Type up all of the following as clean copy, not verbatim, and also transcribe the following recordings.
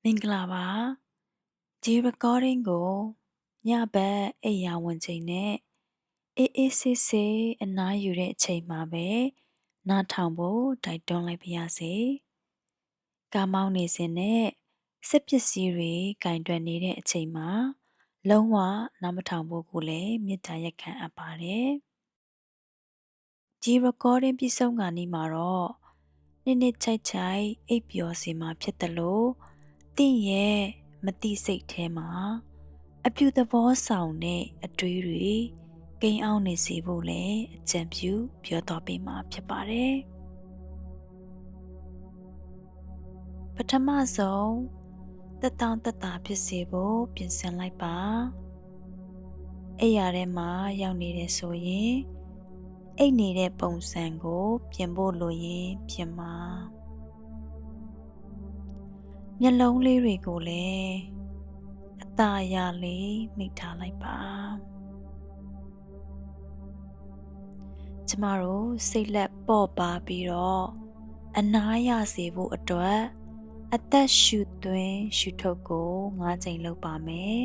မင်္ဂလာပါဒီ recording ကိုညဘက်အိပ်ယာဝင်ချိန်နဲ့အေးအေးဆေးဆေးအနားယူတဲ့အချိန်မှာပဲနားထောင်ဖို့တိုက်တွန်းလိုက်ပါရစေကားမောင်းနေစဉ်နဲ့စက်ပစ္စည်းတွေကင်တွယ်နေတဲ့အချိန်မှာလုံးဝနားမထောင်ဖို့ကိုလည်းမေတ္တာရက်ခံအပ်ပါတယ်ဒီ recording ပြီးဆုံးခါနီးမှာတော့နှစ်ချိုက်ချိုက်အိပ်ပျော်စေမှာဖြစ်တယ်လို့တင့်ရဲ့မတိစိတ်ထဲမှာအပြုသဘောဆောင်တဲ့အတွေးတွေကိန်းအောင်နေစေဖို့လည်းအကြံပြုပြောတော့ပေးမှာဖြစ်ပါတယ်ပထမဆုံးသက်တောင့်သက်သာဖြစ်စေဖို့ပြင်ဆင်လိုက်ပါအိပ်ရာထဲမှာရောက်နေတယ်ဆိုရင်အိပ်နေတဲ့ပုံစံကိုပြင်ဖို့လိုရင်ပြင်ပါမျက်လုံးလေးတွေကိုလည်းအသာရလေးမိတ်ထားလိုက်ပါကျမတို့စိတ်လက်ပေါ့ပါပြီးတော့အနားရစေဖို့အတွက်အသက်ရှူသွင်းရှူထုတ်ကို9 ကြိမ်လုပ်ပါမယ်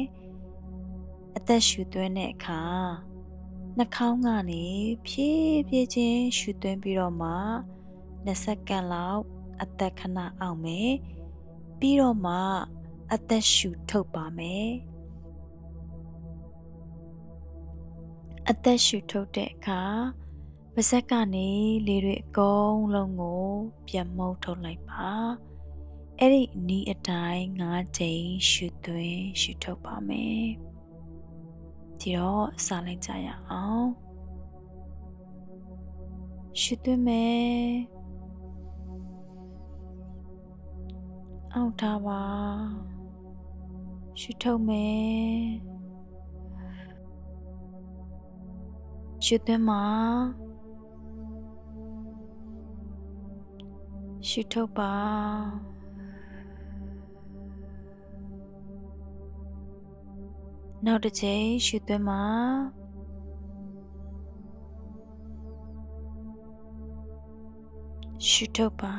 အသက်ရှူသွင်းတဲ့အခါနှာခေါင်းကနေဖြည်းဖြည်းချင်းရှူသွင်းပြီးတော့မှ20 စက္ကန့်လောက်အသက်ခဏအောင်မယ်ပြီးတော့မှအသက်ရှူထုတ်ပါမယ်အသက်ရှူထုတ်တဲ့အခါပါးစပ်ကနေလေတွေအကုန်လုံးကိုပြန်မှုတ်ထုတ်လိုက်ပါအဲ့ဒီနီးအတိုင်း9 ကြိမ်ရှူသွင်းရှူထုတ်ပါမယ်ဒီတော့စလိုက်ကြရအောင်ရှူသွင်းမယ်အောက်ထားပါရှူထုတ်မယ်ရှူသွင်းပါရှူထုတ်ပါနောက်တစ်ချိန်ရှူသွင်းပါရှူထုတ်ပါ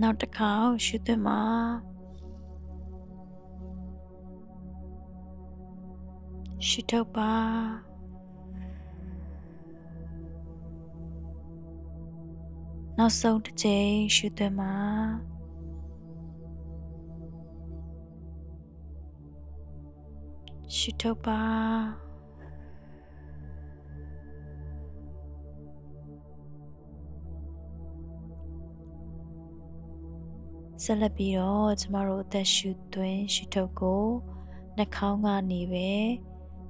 နောက်တစ်ခါရှူသွင်းပါရှူထုတ်ပါနောက်ဆုံးတစ်ချိန်ရှူသွင်းပါရှူထုတ်ပါဆက်လက်ပြီးတော့ကျမတို့အသက်ရှူသွင်းရှူထုတ်ကိုနှာခေါင်းကနေပဲ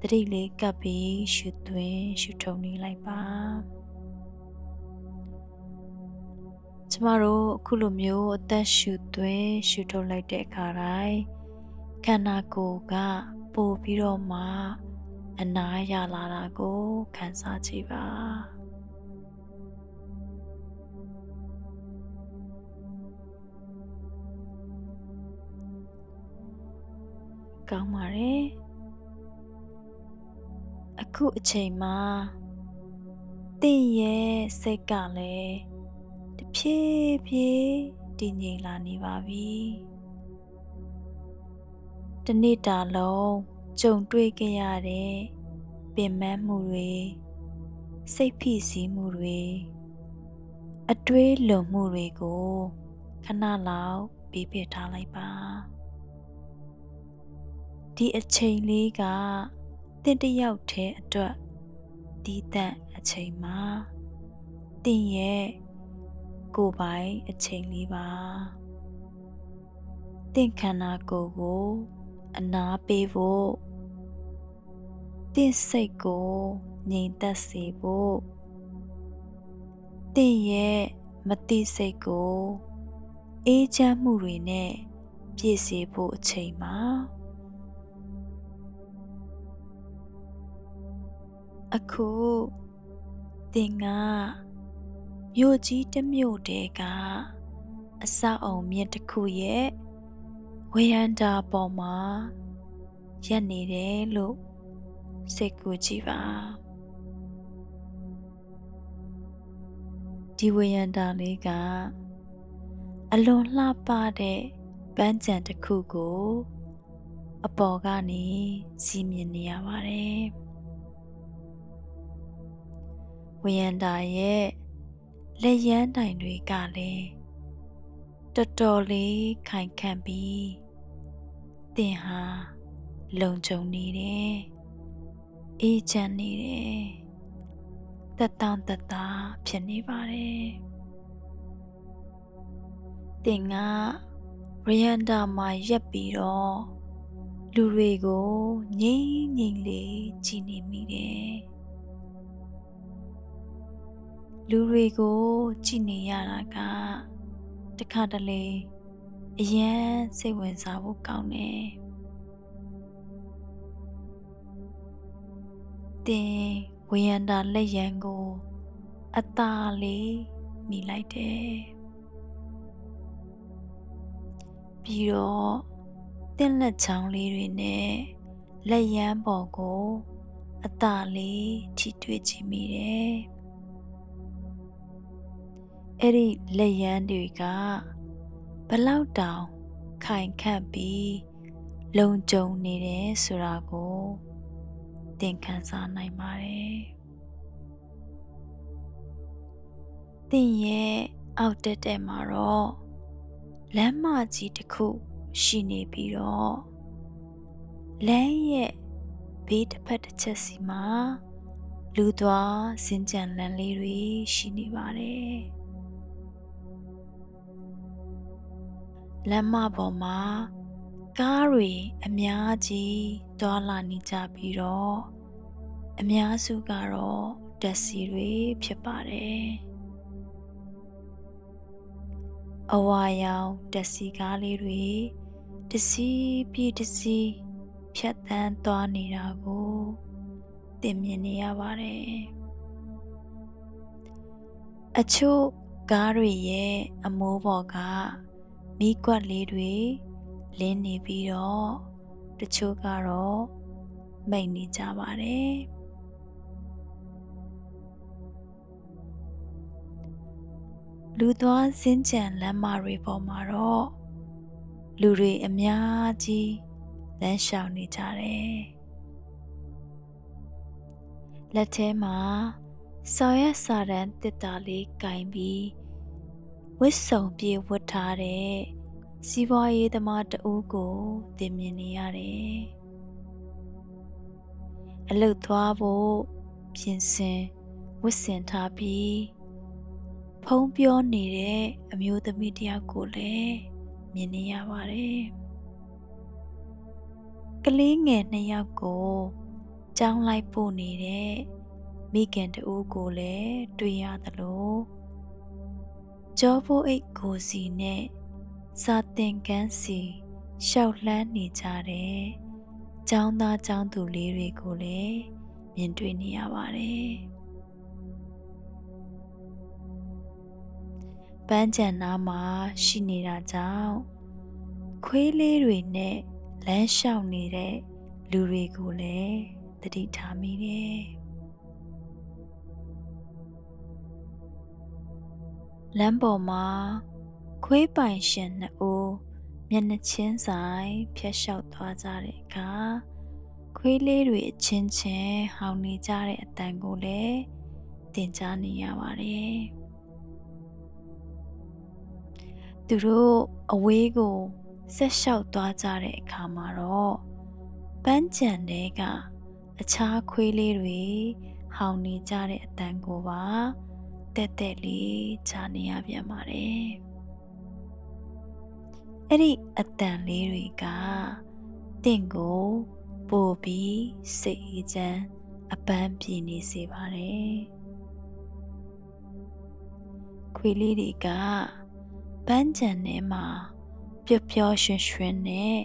သတိလေးကပ်ပြီးရှူသွင်းရှူထုတ်နေလိုက်ပါကျမတို့အခုလိုမျိုးအသက်ရှူသွင်းရှူထုတ်လိုက်တဲ့အခါတိုင်းခန္ဓာကိုယ်ကပို့ပြီးတော့မှအနားရလာတာကိုခံစားကြည့်ပါကောင်းပါတယ်အခုအချိန်မှာတင့်ရဲ့စိတ်ကလည်းတဖြည်းဖြည်းတည်ငြိမ်လာနေပါပြီတနေ့တာလုံးကြုံတွေ့ခဲ့ရတဲ့ပင်ပန်းမှုတွေစိတ်ဖိစီးမှုတွေအတွေးလွန်မှုတွေကိုခဏလောက်ပေးပစ်ထားလိုက်ပါဒီအချိန်လေးကတင့်တယောက်တည်းအတွက်တည်တံ့အချိန်မှာတင့်ရဲ့ကိုယ်ပိုင်အချိန်လေးပါတင့်ခန္ဓာကိုယ်ကိုအနားပေးဖို့တင့်စိတ်ကိုငြိမ်သက်စေဖို့တင့်ရဲ့မတိစိတ်ကိုအေးချမ်းမှုတွေနဲ့ပြည့်စေဖို့အချိန်ပါအခုသင်ကမြို့ကြီးတစ်မြို့တည်းကအဆောက်အုံမြင့်တစ်ခုရဲ့ဝေယန္တာပေါ်မှာရပ်နေတယ်လို့စိတ်ကူးကြည့်ပါဒီဝေယန္တာလေးက အလွန်လှပတဲ့ပန်းခြံတစ်ခုကိုအပေါ်ကနေစီးမြင်နေရပါတယ်ဝယန္တာရဲ့လက်ရမ်းတိုင်တွေကလည်းတော်တော်လေးခိုင်ခန့်ပြီးသင်ဟာလုံခြုံနေတယ်အေးချမ်းနေတယ်သက်တောင့်သက်သာဖြစ်နေပါတယ်သင်ကဝယန္တာမှာရက်ပြီးတော့လူတွေကိုငြိမ်ငြိမ်လေးကြည်နေမိတယ်လူတွေကိုကြည်နေရတာကတခါတလေအယမ်းစိတ်ဝင်စားဖို့ကောင်းတယ်သင်ဝယန္တာလက်ရန်ကိုအသာလေးမိလိုက်တယ်ပြီးတော့သင်လက်ချောင်းလေးတွေနဲ့လက်ရန်ပေါ်ကိုအသာလေးထိတွေ့ကြည့်မိတယ်အဲ့ဒီလက်ရန်တွေကဘလောက်တောင်ခိုင်ခန့်ပြီးလုံခြုံနေတယ်ဆိုတာကိုသင်ခံစားနိုင်ပါတယ်သင်ရဲ့အောက်တက်တက်မှာတော့လမ်းမကြီးတစ်ခုရှိနေပြီးတော့လမ်းရဲ့ဘေးတစ်ဖက်တစ်ချက်စီမှာလူသွားစင်ကြံလမ်းလေးတွေရှိနေပါတယ်လမ်းမပေါ်မှာကားတွေအများကြီးသွားလာနေကြပြီးတော့အများစုကတော့တက်စီတွေဖြစ်ပါတယ်အဝါရောင်တက်စီကားလေးတွေတစ်စီးပြီးတစ်စီးဖြတ်သန်းသွားနေတာကိုသင်မြင်နေရပါတယ်အချို့ကားတွေရဲ့အမိုးပေါ်ကမီးကွက်လေးတွေလင်းနေပြီးတော့တချို့ကတော့မိတ်နေကြပါတယ်လူသွားစင်ကြံလမ်းမတွေပေါ်မှာတော့လူတွေအများကြီးလမ်းလျှောက်နေကြတယ်လက်ထဲမှာဆောင်ရွက်စာတမ်းတစ်တာလေးကင်ပြီးဝတ်စုံပြေဝတ်ထားတဲ့စီးပွားရေးသမားတဦးကိုသင်မြင်နေရတယ်အလုပ်သွားဖို့ပြင်ဆင်ဝတ်ဆင်ထားပြီးဖုံးပြောနေတဲ့အမျိုးသမီးတစ်ယောက်ကိုလည်းမြင်နေရပါတယ်ကလေးငယ်2ယောက်ကိုကျောင်းလိုက်ပို့နေတဲ့မိခင်တဦးကိုလည်းတွေ့ရသလိုကြောဖို့အိတ်ကိုစီနဲ့စာသင်ခန်းစီရှောက်လှမ်းနေကြတဲ့ကျောင်းသားကျောင်းသူလေးတွေကိုလည်းမြင်တွေ့နေရပါတယ်ပန်းခြံနားမှာရှိနေတာကြောင့်ခွေးလေးတွေနဲ့လမ်းလျှောက်နေတဲ့လူတွေကိုလည်းသတိထားမိတယ်လမ်းပေါ်မှာခွေးပိုင်ရှင်2ဦးမျက်နှာချင်းဆိုင်ဖြတ်လျှောက်သွားကြတဲ့အခါခွေးလေးတွေအချင်းချင်းဟောင်နေကြတဲ့အတန်ကိုလည်းသင်ကြားနေရပါတယ်သူတို့အဝေးကိုဆက်လျှောက်သွားကြတဲ့အခါမှာတော့ပန်းခြံထဲကအခြားခွေးလေးတွေဟောင်နေကြတဲ့အတန်ကိုပါတက်တက်လေးကြားနေရပြန်ပါတယ်အဲ့ဒီအတန်လေးတွေကတင့်ကိုပို့ပြီးစိတ်အေးချမ်းအပန်းပြေနေစေပါတယ်ခွေးလေးတွေကပန်းခြံထဲမှာပျော်ပျော်ရွှင်ရွှင်နဲ့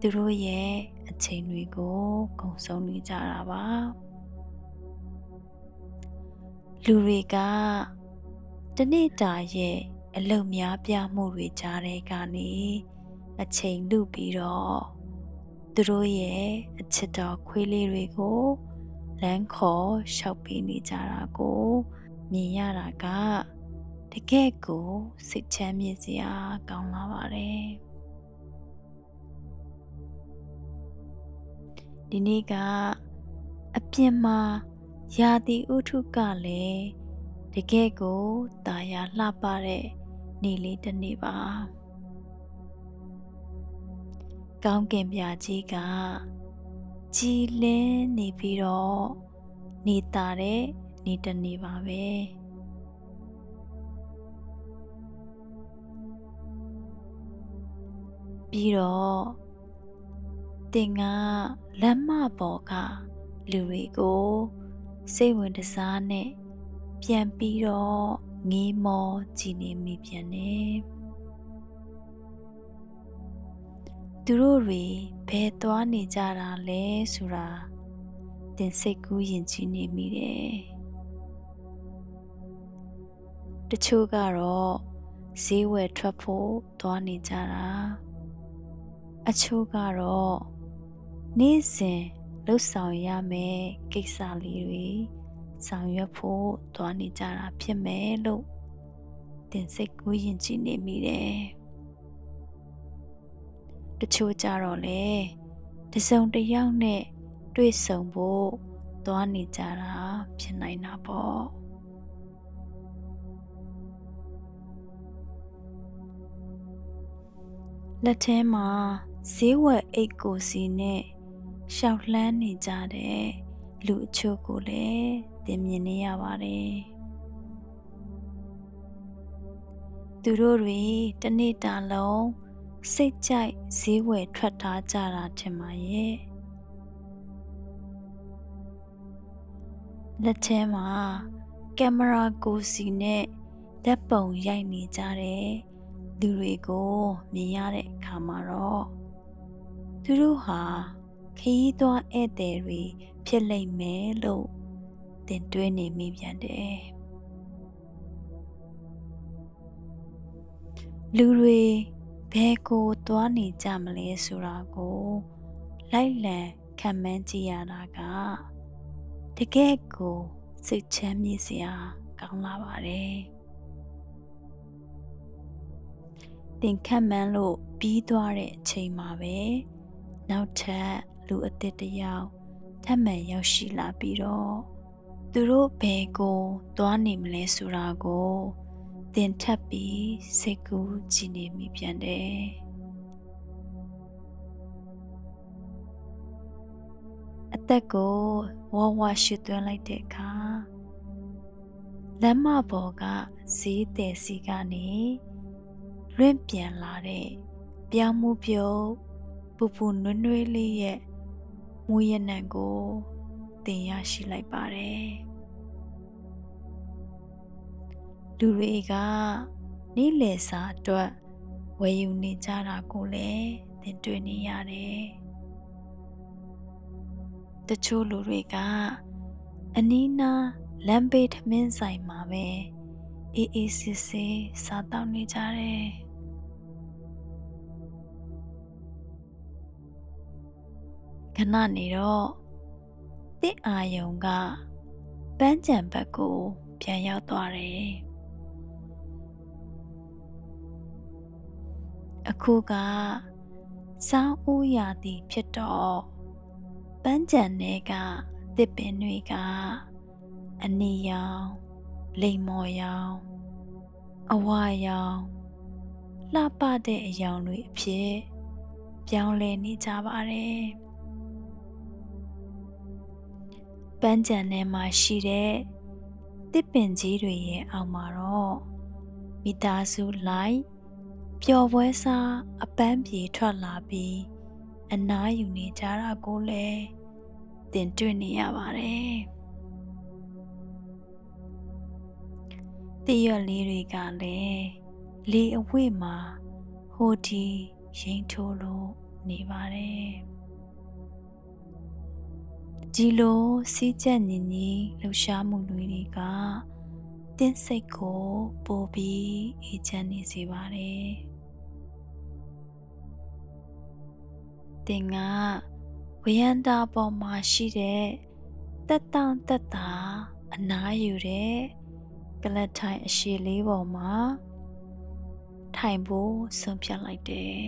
သူတို့ရဲ့အချိန်တွေကိုကုန်ဆုံးနေကြတာပါလူတွေကတနေ့တာရဲ့အလုပ်များပြမှုတွေကြားထဲကနေအချိန်လုပြီးတော့သူတို့ရဲ့အချစ်တော်ခွေးလေးတွေကိုလမ်းခေါ်ရှောက်ပေးနေကြတာကိုမြင်ရတာက တကယ့်ကိုစိတ်ချမ်းမြေ့စရာကောင်းလာပါတယ်ဒီနေ့ကအပြင်မှာရာသီဥတုကလည်းတကယ့်ကိုတာယာလှပတဲ့နေ့လေးတစ်နေ့ပါကောင်းကင်ပြာကြီးကကြည်လင်းနေပြီးတော့နေတာတဲ့နေ့တစ်နေ့ပါပဲပြီးတော့တင်ကလမ်းမပေါ်ကလူတွေကိုစိတ်ဝင်တစားနဲ့ပြန်ပြီးတော့ငေးမောကြည်နေမိပြန်တယ်သူတို့တွေဘယ်သွားနေကြတာလဲဆိုတာတင်စိတ်ကူးယဉ်ကျေးနေမိတယ်တချို့ကတော့ဈေးဝယ်ထွက်ဖို့သွားနေကြတာအချို့ကတော့နေ့စဉ်လှုပ်ဆောင်ရမယ့်ကိစ္စလေးတွေဆောင်ရွက်ဖို့သွားနေကြတာဖြစ်မယ်လို့တင်စိတ်ကူးယဉ်ကျေးနေမိတယ်တချို့ကြတော့လေတစ်စုံတစ်ယောက်နဲ့တွေ့ဆုံဖို့သွားနေကြတာဖြစ်နိုင်တာပေါ့လက်ထဲမှာဈေးဝယ်အိတ်ကိုစီနဲ့ရှောက်လှမ်းနေကြတဲ့လူအချို့ကိုလည်းတင်မြင်နေရပါတယ်သူတို့တွေတစ်နေ့တာလုံးစိတ်ကြိုက်ဈေးဝယ်ထွက်ထားကြတာထင်ပါရဲ့လက်ထဲမှာကင်မရာကိုစီနဲ့ဓာတ်ပုံရိုက်နေကြတဲ့လူတွေကိုမြင်ရတဲ့အခါမှာတော့သူတို့ဟာခရီးသွားဧည့်သည်တွေဖြစ်လိမ့်မယ်လို့တင်တွေးနေမိပြန်တယ်လူတွေဘယ်ကိုသွားနေကြမလဲဆိုတာကိုလိုက်လံခံမှန်းကြည့်ရတာကတကယ့်ကိုစိတ်ချမ်းမြေ့စရာကောင်းလာပါတယ်တင်ခံမှန်းလို့ပြီးသွားတဲ့အချိန်မှာပဲနောက်ထပ်လူအသစ်တစ်ယောက်ထပ်မံရောက်ရှိလာပြီးတော့သူတို့ဘယ်ကိုသွားနေမလဲဆိုတာကိုတင်ထပ်ပြီးစိတ်ကူးကြည်နေမိပြန်တယ်အသက်ကိုဝါဝါရှစ်သွင်းလိုက်တဲ့အခါလမ်းမပေါ်ကဈေးသည်စီကနေလွင့်ပြန်လာတဲ့ပြောင်းမှုပြုတ်ပူပူနွေးနွေးလေးရဲ့မူရနံကိုတင်ရရှိလိုက်ပါတယ်လူတွေကနေ့လယ်စာအတွက်ဝယ်ယူနေကြတာကိုလည်းတင်တွေ့နေရတယ်တချို့လူတွေကအနီးနားလမ်းဘေးထမင်းဆိုင်မှာပဲအေးအေးဆေးဆေးစားတောက်နေကြတယ်ခဏနေတော့တစ်အာယုံကပန်းကြံဘက်ကိုပြန်ရောက်သွားတယ်အခုကစောင်းဦးရာသီဖြစ်တော့ပန်းကြံထဲကတစ်ပင်တွေကအနီရောင်လိမ္မော်ရောင်အဝါရောင်လှပတဲ့အရောင်တွေအဖြစ်ပြောင်းလဲနေကြပါတယ်ပန်းကြံထဲမှာရှိတဲ့တစ်ပင်ကြီးတွေရဲ့အောက်မှာတော့မိသားစုလိုက်ပျော်ပွဲစားအပန်းပြေထွက်လာပြီးအနားယူနေကြတာကိုလည်းတင်တွေ့နေရပါတယ်တရွက်လေးတွေကလည်းလေအဝိမှာဟိုဒီရိမ်ထိုးလို့နေပါတယ်ဒီလိုစီးကျက်ညီညီလှူရှားမှုတွေကတင်းစိတ်ကိုပိုပြီးအေးချမ်းနေစေပါတယ်တင်ကဝရန္တာပေါ်မှာရှိတဲ့တက်တောင့်တက်တာအနားယူတဲ့ ကလတ်ထိုင်အရှိလေးပေါ်မှာထိုင်ဖို့ဆုံးဖြတ်လိုက်တယ်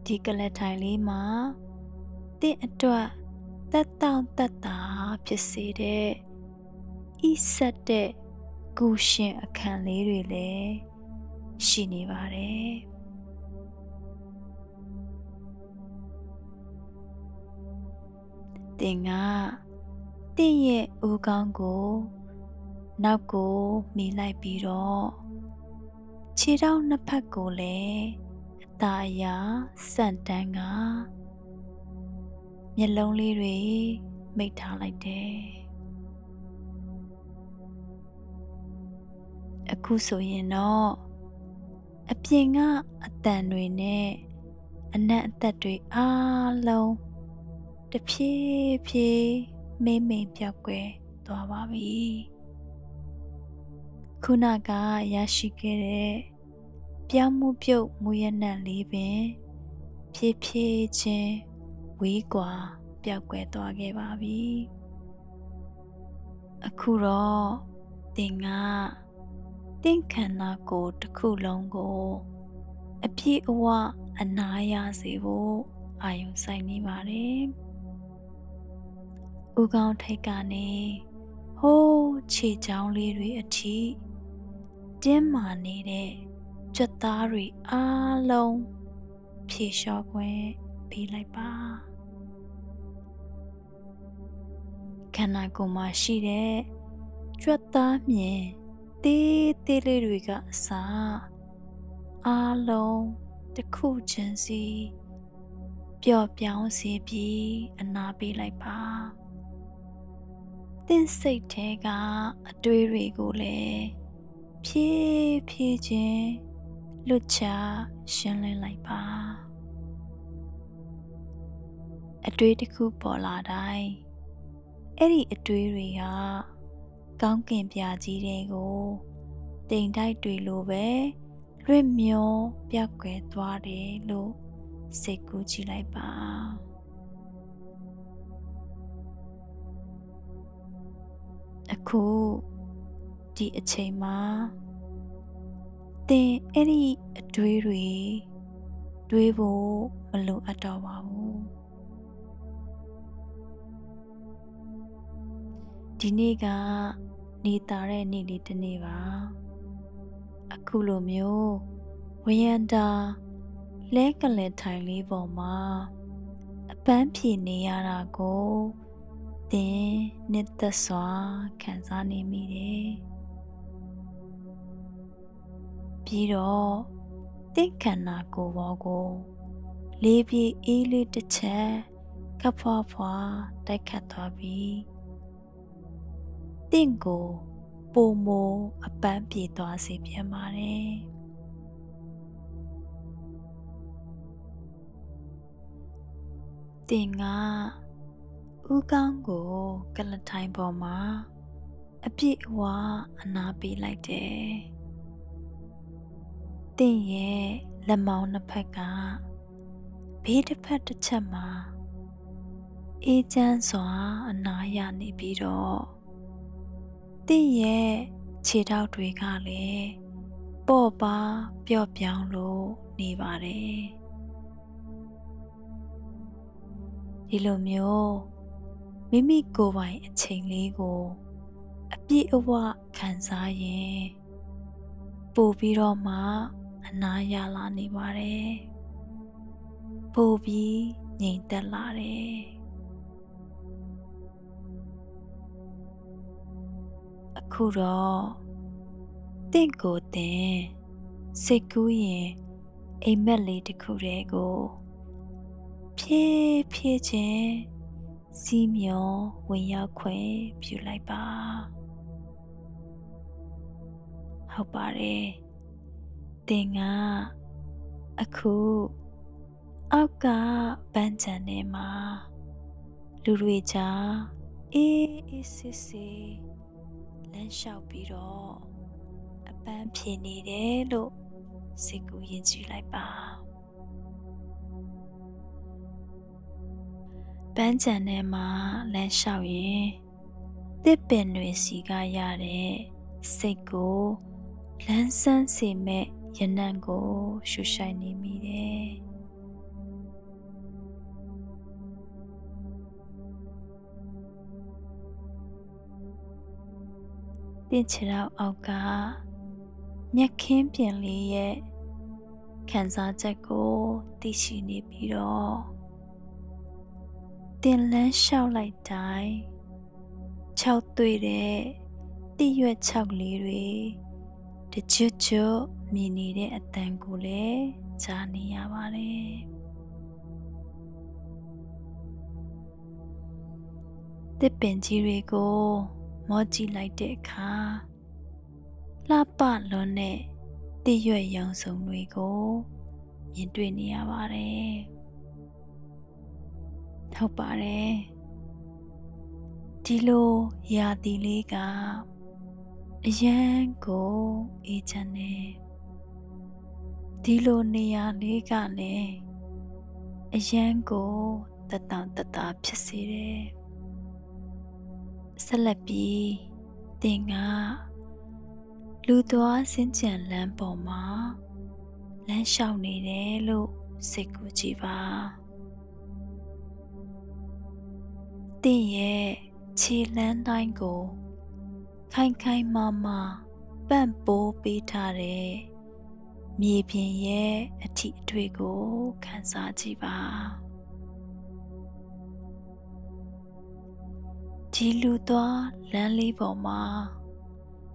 ဒီကလတ်ထိုင်လေးမှာတင့်အတွက်သက်တောင့်သက်သာဖြစ်စေတဲ့ဤဆက်တဲ့ကူရှင်အခန့်လေးတွေလည်းရှိနေပါတယ်သင်ကတင့်ရဲ့ဦးခေါင်းကိုနောက်ကိုမိလိုက်ပြီးတော့ခြေထောက်နှစ်ဖက်ကိုလည်းအသာအရာဆန့်တန်းကမျက်လုံးလေးတွေမိတ်ထားလိုက်တယ်အခုဆိုရင်တော့အပြင်ကအတန်တွေနဲ့အနက်အသက်တွေအားလုံးတဖြည်းဖြည်းမိမ့်မိန်ပြောက်ကွယ်သွားပါပြီခုနကရရှိခဲ့တဲ့ပြောင်းမှုပြုတ်မူရနံ့လေးပင်ဖြည်းဖြည်းချင်းဝေးကွာပြောက်ကွယ်သွားခဲ့ပါပြီအခုတော့သင်ကတင့်ခန္ဓာကိုယ်တစ်ခုလုံးကိုအပြည့်အဝအနားရစေဖို့အာရုံစိုက်နေပါတယ်ဦးခေါင်းထိပ်ကနေဟိုးခြေချောင်းလေးတွေအထိတင်းမာနေတဲ့ကြွက်သားတွေအားလုံးဖြေလျှော့ခွင့်ပေးလိုက်ပါခန္ဓာကိုယ်မှာရှိတဲ့ကြွက်သားမြင်သေးသေးလေးတွေကအစအားလုံးတစ်ခုချင်းစီပျော့ပြောင်းစေပြီးအနားပေးလိုက်ပါသင်စိတ်ထဲကအတွေးတွေကိုလည်းဖြည်းဖြည်းချင်းလွတ်ချရှင်းလင်းလိုက်ပါအတွေးတစ်ခုပေါ်လာတိုင်းအဲ့ဒီအတွေးတွေကကောင်းကင်ပြာကြီးတွေကိုတိမ်တိုက်တွေလိုပဲလွင့်မျောပြောက်ကွယ်သွားတယ်လို့စိတ်ကူးကြည့်လိုက်ပါအခုဒီအချိန်မှာသင်အဲ့ဒီအတွေးတွေတွေးဖို့မလိုအပ်တော့ပါဘူးဒီနေ့ကနေသားတဲ့နေ့လေးတစ်နေ့ပါအခုလိုမျိုးဝရန္တာလဲကလေးထိုင်လေးပေါ်မှာအပန်းဖြေနေရတာကိုသင်နှစ်သက်စွာခံစားနေမိတယ်ပြီးတော့သင်ခန္ဓာကိုယ်ပေါ်ကိုလေးပြေးအေးလေးတစ်ချက်ခပ်ဖွားဖွားတိုက်ခတ်သွားပြီးသင်ကိုပိုမိုအပန်းပြေသွားစေပြန်ပါတယ်သင်ကဦးခေါင်းကိုကလထိုင်ပေါ်မှာအပြည့်အဝအနားပေးလိုက်တယ်သင်ရဲ့လက်မောင်းနှစ်ဖက်ကဘေးတစ်ဖက်တစ်ချက်မှာအေးချမ်းစွာအနားရနေပြီးတော့သင်ရဲ့ခြေထောက်တွေကလည်းပေါ့ပါပျော့ပြောင်းလို့နေပါတယ်ဒီလိုမျိုးမိမိကိုယ်ပိုင်အချိန်လေးကိုအပြည့်အဝခံစားရင်ပို့ပြီးတော့မှအနားရလာနေပါတယ်ပို့ပြီးငြိမ်သက်လာတယ်အခုတော့တင့်ကိုယ်တင်စိတ်ကူးရင်အိမ်မက်လေးတစ်ခုတည်းကိုဖြည်းဖြည်းချင်းစီးမျောဝင်ရောက်ခွင့်ပြုလိုက်ပါဟုတ်ပါတယ်သင်ကအခုအောက်ကပန်းချံထဲမှာလူတွေကြားအေးအေးဆေးဆေးလမ်းလျှောက်ပြီးတော့အပန်းဖြေနေတယ်လို့စိတ်ကူးယဉ်ကျေးလိုက်ပါပန်းချံထဲမှာလမ်းလျှောက်ရင် သစ်ပင်တွေစီကရတဲ့စိတ်ကိုလန်းဆန်းစေမဲ့ရနံ့ကိုရှုရှိုက်နေမိတယ်။သင်ခြေထောက်အောက်ကမျက်ခင်းပြင်လေးရဲ့ခံစားချက်ကိုသိရှိနေပြီးတော့သင်လန်းလျှောက်လိုက်တိုင်းခြောက်သွေ့တဲ့တိရွက်ခြောက်လေးတွေတကျွတ်ကျွတ်မြည်နေတဲ့အသံကိုလည်းကြားနေရပါတယ်။သစ်ပင်ကြီးတွေကိုမောကြည့်လိုက်တဲ့အခါလှပလွန်းတဲ့တိရွက်ရောင်စုံတွေကိုမြင်တွေ့နေရပါတယ်။ဟုတ်ပါတယ်။ဒီလိုရာသီလေးကအရန်ကိုအေးချမ်းတယ်။ဒီလိုနေရာလေးကလည်းအရန်ကိုတတောင့်တတာဖြစ်စေတယ်။ဆက်လက်ပြီးသင်ကလူသွားစင်ကြံလမ်းပေါ်မှာလမ်းလျှောက်နေတယ်လို့စိတ်ကူးကြည့်ပါသင်ရဲ့ခြေလမ်းတိုင်းကိုခိုင်ခိုင်မာမာပန့်ပိုးပေးထားတဲ့မြေပြင်ရဲ့အထီးအထွေကိုခံစားကြည့်ပါဒီလူသွားလမ်းလေးပေါ်မှာ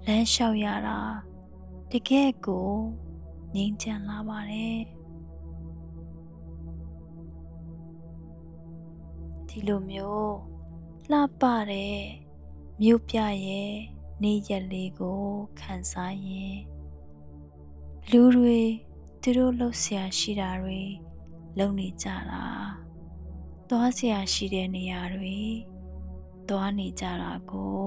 လမ်းလျှောက်ရတာတကယ်ကိုငြိမ်းချမ်းလာပါတယ်ဒီလိုမျိုးလှပတဲ့မြို့ပြရဲ့နေ့ရက်လေးကိုခံစားရင်လူတွေသူတို့လှုပ်ရှားရှိတာတွေလုပ်နေကြတာသွားเสียရှိတဲ့နေရာတွေသွားနေကြတာကို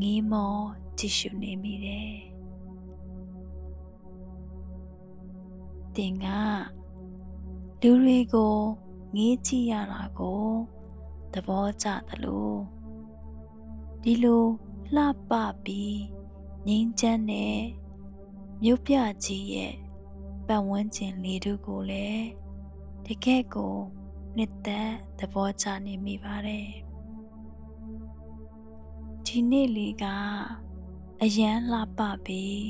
ငေးမောကြည့်ရှုနေမိတယ်သင်ကလူတွေကိုငေးကြည့်ရတာကိုသဘောကျသလိုဒီလိုလှပပြီးငြိမ်းချမ်းတဲ့မြို့ပြကြီးရဲ့ပတ်ဝန်းကျင်လေးတို့ကိုလည်းတကယ့်ကိုနှစ်သက်သဘောကျနေမိပါတယ်ဒီနေ့လေးကအရန်လှပပြီး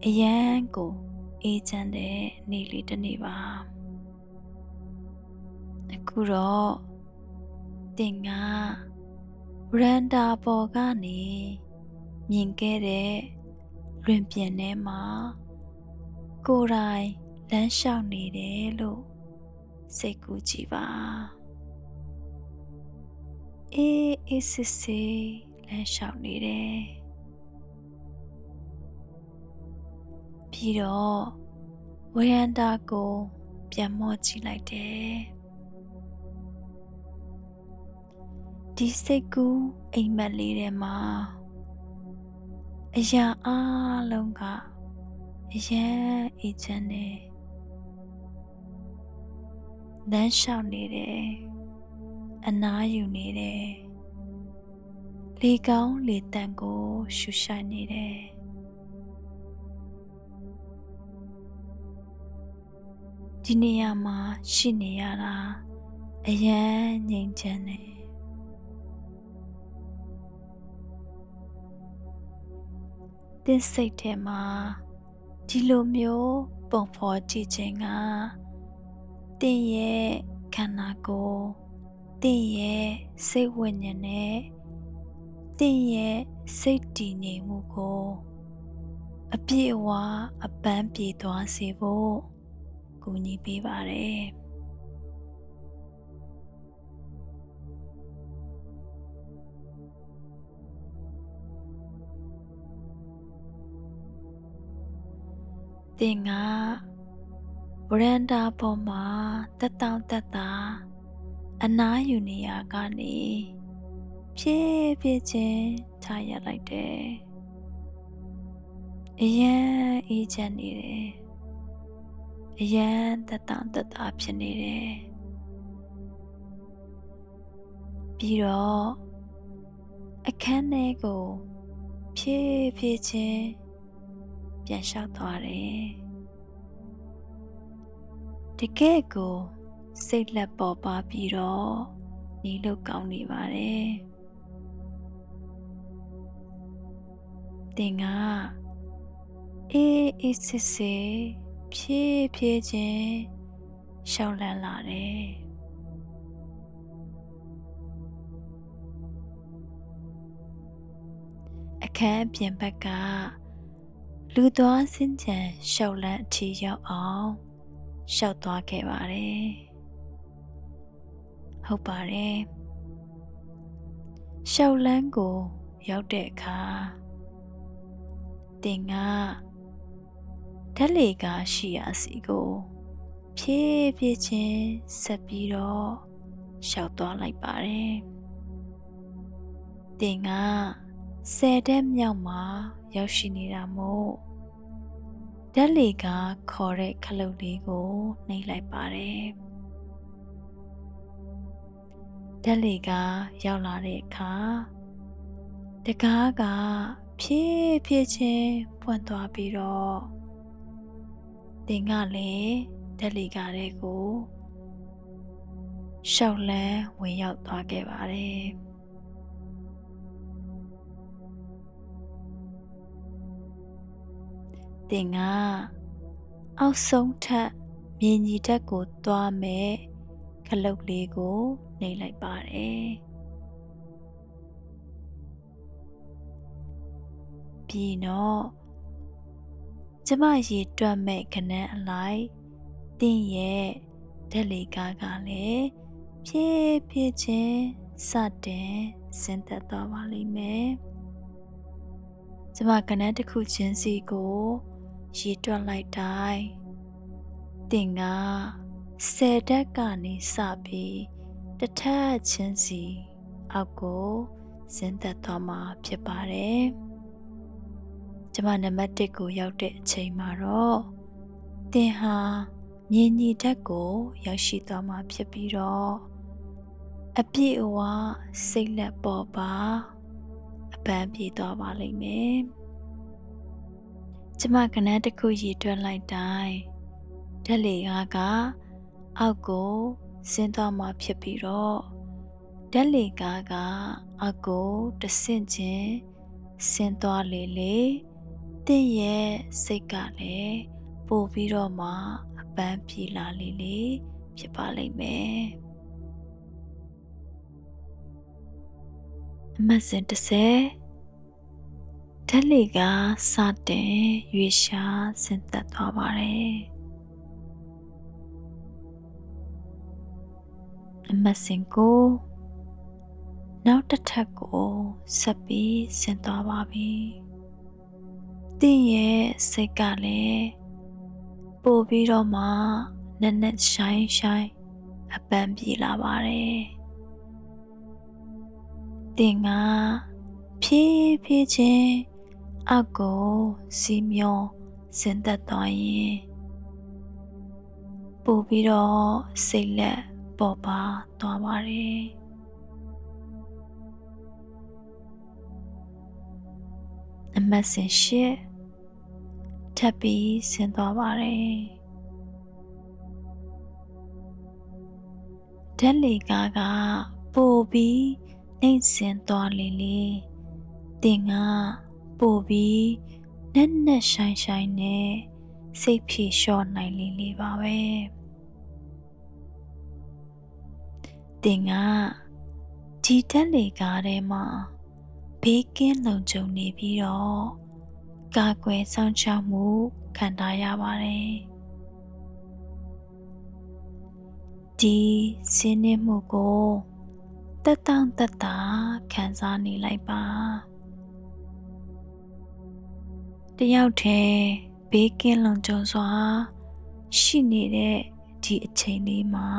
အရန်ကိုအေးချမ်းတဲ့နေ့လေးတစ်နေ့ပါအခုတော့သင်ကဗရန်ဒါပေါ်ကနေမြင်ခဲ့တဲ့လွင်ပြင်ထဲမှာကိုယ်တိုင်လမ်းလျှောက်နေတယ်လို့စိတ်ကူးကြည့်ပါအေးအေးစစ်စစ်လမ်းလျှောက်နေတယ်ပြီးတော့ဝရန်တာကိုပြန်မော့ကြည့်လိုက်တယ်ဒီစိတ်ကူးအိမ်မက်လေးထဲမှာအရာအားလုံးကအရန်အေးချမ်းတယ်လမ်းလျှောက်နေတယ်အနားယူနေတယ်လေကောင်းလေတန့်ကိုရှုရှိုက်နေတယ်ဒီနေရာမှာရှိနေရတာအရန်ငြိမ်းချမ်းတယ်သင်စိတ်ထဲမှာဒီလိုမျိုးပုံဖော်ကြည့်ခြင်းကသင်ရဲ့ခန္ဓာကိုယ်သင်ရဲ့စိတ်ဝိညာဉ်နဲ့သင်ရဲ့စိတ်တည်ငြိမ်မှုကိုအပြည့်အဝအပန်းပြေသွားစေဖို့ကူညီပေးပါတယ်သင်ကဗရန်ဒါပေါ်မှာတက်တောင့်တက်တာအနားယူနေရကနေဖြည်းဖြည်းချင်းထားရလိုက်တယ်အရန်အေးချမ်းနေတယ်အရန်တက်တောင့်တက်တာဖြစ်နေတယ်ပြီးတော့ အခန်းထဲကိုဖြည်းဖြည်းချင်းပြန်လျှောက်သွားတယ်။တကယ့်ကိုစိတ်လက်ပေါ်ပါပြီးတော့နေလို့ကောင်းနေပါတယ်။သင်ကအေးအေးဆေးဆေးဖြည်းဖြည်းချင်းရှောက်လန်းလာတယ်။အခန်းပြင်ဘက်ကလူသွားစင်ကြံရှောက်လန်းအထိရောက်အောင်ရှောက်သွားခဲ့ပါတယ်။ဟုတ်ပါတယ်။ရှောက်လန်းကိုရောက်တဲ့အခါသင်ကဓာတ်လေကားရှိရာစီကိုဖြည်းဖြည်းချင်းဆက်ပြီးတော့ရှောက်သွားလိုက်ပါတယ်။သင်က10 တက်မြောက်မှာရောက်ရှိနေတာမို့ဓာတ်လေကားခေါ်တဲ့ခလုတ်လေးကိုနှိပ်လိုက်ပါတယ်။ဓာတ်လေကားရောက်လာတဲ့အခါတကားကဖြည်းဖြည်းချင်းပွင့်သွားပြီးတော့သင်ကလည်းဓာတ်လေကားတဲ့ကိုရှောက်လန်းဝင်ရောက်သွားခဲ့ပါတယ်။သင်ကအောက်ဆုံးထပ်မြေညီဓာတ်ကိုသွားမယ်ခလုတ်လေးကိုနှိပ်လိုက်ပါတယ်။ပြီးတော့ကျမရေတွက်မဲ့ခဏန်းအလိုက်သင်ရဲ့ဓာတ်လေကားကလည်းဖြည်းဖြည်းချင်းစတင်ဆင်းသက်သွားပါလိမ့်မယ်။ကျမခဏန်းတစ်ခုချင်းစီကိုရေတွက်လိုက်တိုင်းသင်က10 တက်ကနေစပြီးတစ်ထပ်ချင်းစီအောက်ကိုဆင်းသက်သွားမှာဖြစ်ပါတယ်။ကျမနံပါတ်1ကိုရောက်တဲ့အချိန်မှာတော့သင်ဟာမြေညီဓာတ်ကိုရောက်ရှိသွားမှာဖြစ်ပြီးတော့အပြည့်အဝစိတ်လက်ပေါ်ပါအပန်းပြေသွားပါလိမ့်မယ်။ကျမကဏ္ဍတစ်ခုရည်တွက်လိုက်တိုင်းဓာတ်လေကားကအောက်ကိုဆင်းသွားမှာဖြစ်ပြီးတော့ဓာတ်လေကားကအောက်ကိုတဆင့်ချင်းဆင်းသွားလေသင်ရဲ့စိတ်ကလည်းပို့ပြီးတော့မှအပန်းပြေလာလေဖြစ်ပါလိမ့်မယ်။အမှတ်စဉ်30ဓာတ်လေကားစတင်ရွေ့ရှားဆင်းသက်သွားပါတယ်။အမှတ်စဉ်ကိုနောက်တစ်ထပ်ကိုဆက်ပြီးဆင်းသွားပါပြီ။သင်ရဲ့စိတ်ကလည်းပို့ပြီးတော့မှနက်နက်ရှိုင်းအပန်းပြေလာပါတယ်။သင်ကဖြည်းဖြည်းချင်းအောက်ကိုစီးမျောဆင်းသက်သွားရင်ပို့ပြီးတော့စိတ်လက်ပေါ်ပါသွားပါတယ်။အမှတ်စဉ်8ထပ်ပြီးဆင်းသွားပါတယ်။ဓာတ်လေကားကပို့ပြီးနှိမ့်ဆင်းသွားလေသင်ကပို့ပြီးနက်နက်ရှိုင်းနဲ့စိတ်ဖြေလျှော့နိုင်လေပါပဲသင်ကဒီဓာတ်လေကားထဲမှာဘေးကင်းလုံခြုံနေပြီးတော့ကာကွယ်စောင့်ရှောက်မှုခံထားရပါတယ်ဒီစင်းနှင်းမှုကိုတက်တောင့်တက်တာခံစားနေလိုက်ပါတယောက်တည်းဘေးကင်းလုံခြုံစွာရှိနေတဲ့ဒီအချိန်လေးမှာ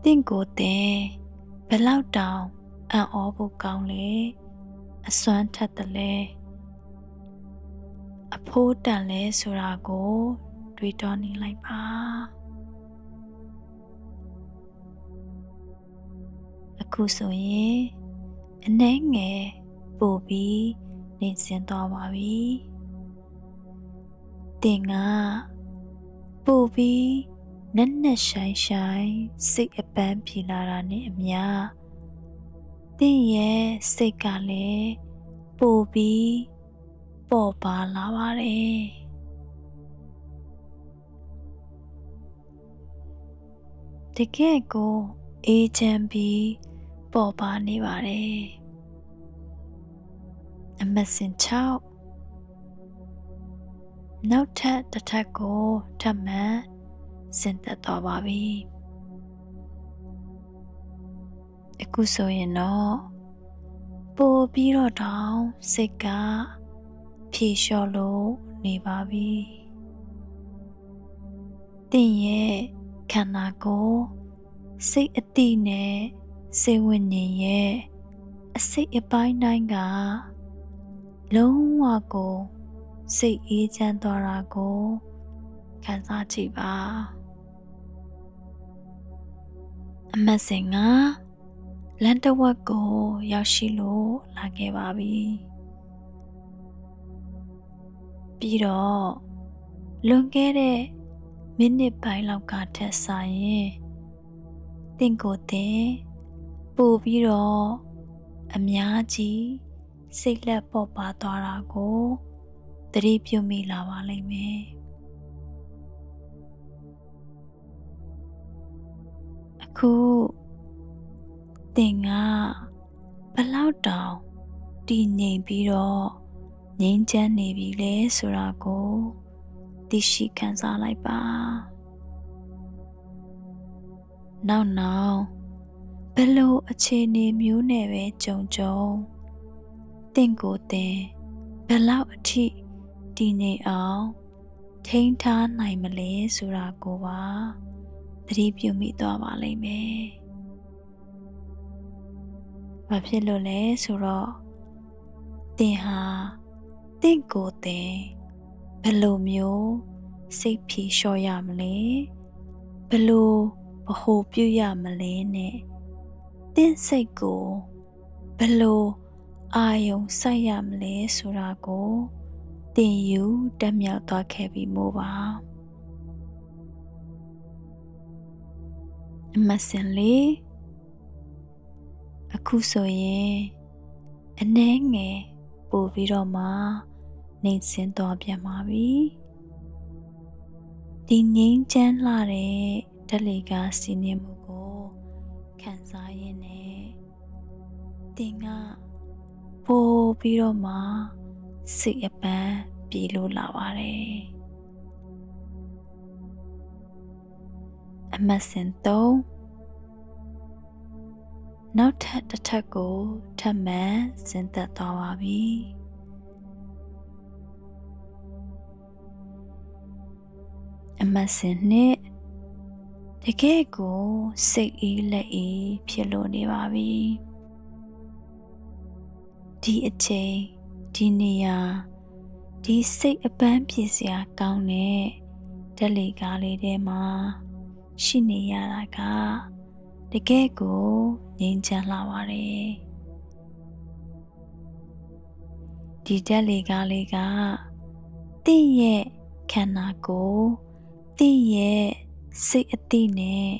သင်ကိုယ်တင်ဘယ်လောက်တောင်အံ့ဩဖို့ကောင်းလဲအစွမ်းထက်တယ်လဲအဖိုးတန်လဲဆိုတာကိုတွေးတောနေလိုက်ပါအခုဆိုရင် အနည်းငယ်ပိုပြီးနေဆင်းသွားပါပြီ။သင်ကပိုပြီးနက်နက်ရှိုင်းရှိုင်းစိတ်အပန်းပြေလာတာနဲ့အမျှသင်ရဲ့စိတ်ကလည်းပိုပြီးပေါ်ပါလာပါတယ်။တကယ်ကိုအေးချမ်းပြီးပေါ်ပါနေပါတယ်။အမှတ်စဉ်6နောက်ထပ်တစ်ထပ်ကိုထပ်မံဆင်းသက်သွားပါပြီ။အခုဆိုရင်တော့ပိုပြီးတော့တောင်စိတ်ကဖြေလျှော့လို့နေပါပြီ။သင်ရဲ့ခန္ဓာကိုယ်စိတ်အတိနဲ့စိတ်ဝိညာဉ်ရဲ့အစိတ်အပိုင်းတိုင်းကလုံးဝကိုစိတ်အေးချမ်းသွားတာကိုခံစားကြည့်ပါအမှတ်စဉ်ကလမ်းတစ်ဝက်ကိုရောက်ရှိလို့လာခဲ့ပါပြီပြီးတော့လွန်ခဲ့တဲ့မိနစ်ပိုင်းလောက်ကထက်ဆိုင်ရင်သင်ကိုယ်သင်ပို့ပြီးတော့အများကြီးစိတ်လက်ပေါ်ပါသွားတာကိုသတိပြုမိလာပါလိမ့်မယ်အခုသင်ကဘလောက်တောင်တည်ငြိမ်ပြီးတော့ငြိမ်းချမ်းနေပြီလဲဆိုတာကိုသိရှိခံစားလိုက်ပါနောက်ဘယ်လိုအခြေအနေမျိုးနဲ့ပဲကြုံသင်ကိုယ်သင်ဘယ်လောက်အထိတည်ငြိမ်အောင်ထိန်းထားနိုင်မလဲဆိုတာကိုပါသတိပြုမိသွားပါလိမ့်မယ်။ဘာဖြစ်လို့လဲဆိုတော့သင်ဟာသင်ကိုယ်သင်ဘယ်လိုမျိုးစိတ်ဖြေလျှော့ရမလဲဘယ်လိုဗဟိုပြုရမလဲနဲ့သင်စိတ်ကိုဘယ်လိုအာယုံစိုက်ရမလဲဆိုတာကိုသင်ယူတက်မြောက်သွားခဲ့ပြီမို့ပါအမှတ်စဉ်လေးအခုဆိုရင်အနည်းငယ်ပို့ပြီးတော့မှနှိမ်ဆင်းသွားပြန်ပါပြီဒီငြိမ်းချမ်းလာတဲ့ဓာတ်လေကားစီးနှင်းမှုကိုခံစားရင်းနဲ့သင်ကပို့ပြီးတော့မှစိတ်အပန်းပြေလို့လာပါတယ်အမှတ်စဉ်3နောက်ထပ်တစ်ထပ်ကိုထပ်မံဆင်းသက်သွားပါပြီအမှတ်စဉ်2တကယ်ကိုစိတ်အေးလက်အေးဖြစ်လို့နေပါပြီဒီအချိန်ဒီနေရာဒီစိတ်အပန်းပြေစရာကောင်းတဲ့ဓာတ်လေကားလေးထဲမှာရှိနေရတာကတကယ်ကိုငြိမ်းချမ်းလာပါတယ်ဒီဓာတ်လေကားလေးကသင်ရဲ့ခန္ဓာကိုယ်သင်ရဲ့စိတ်အသိနဲ့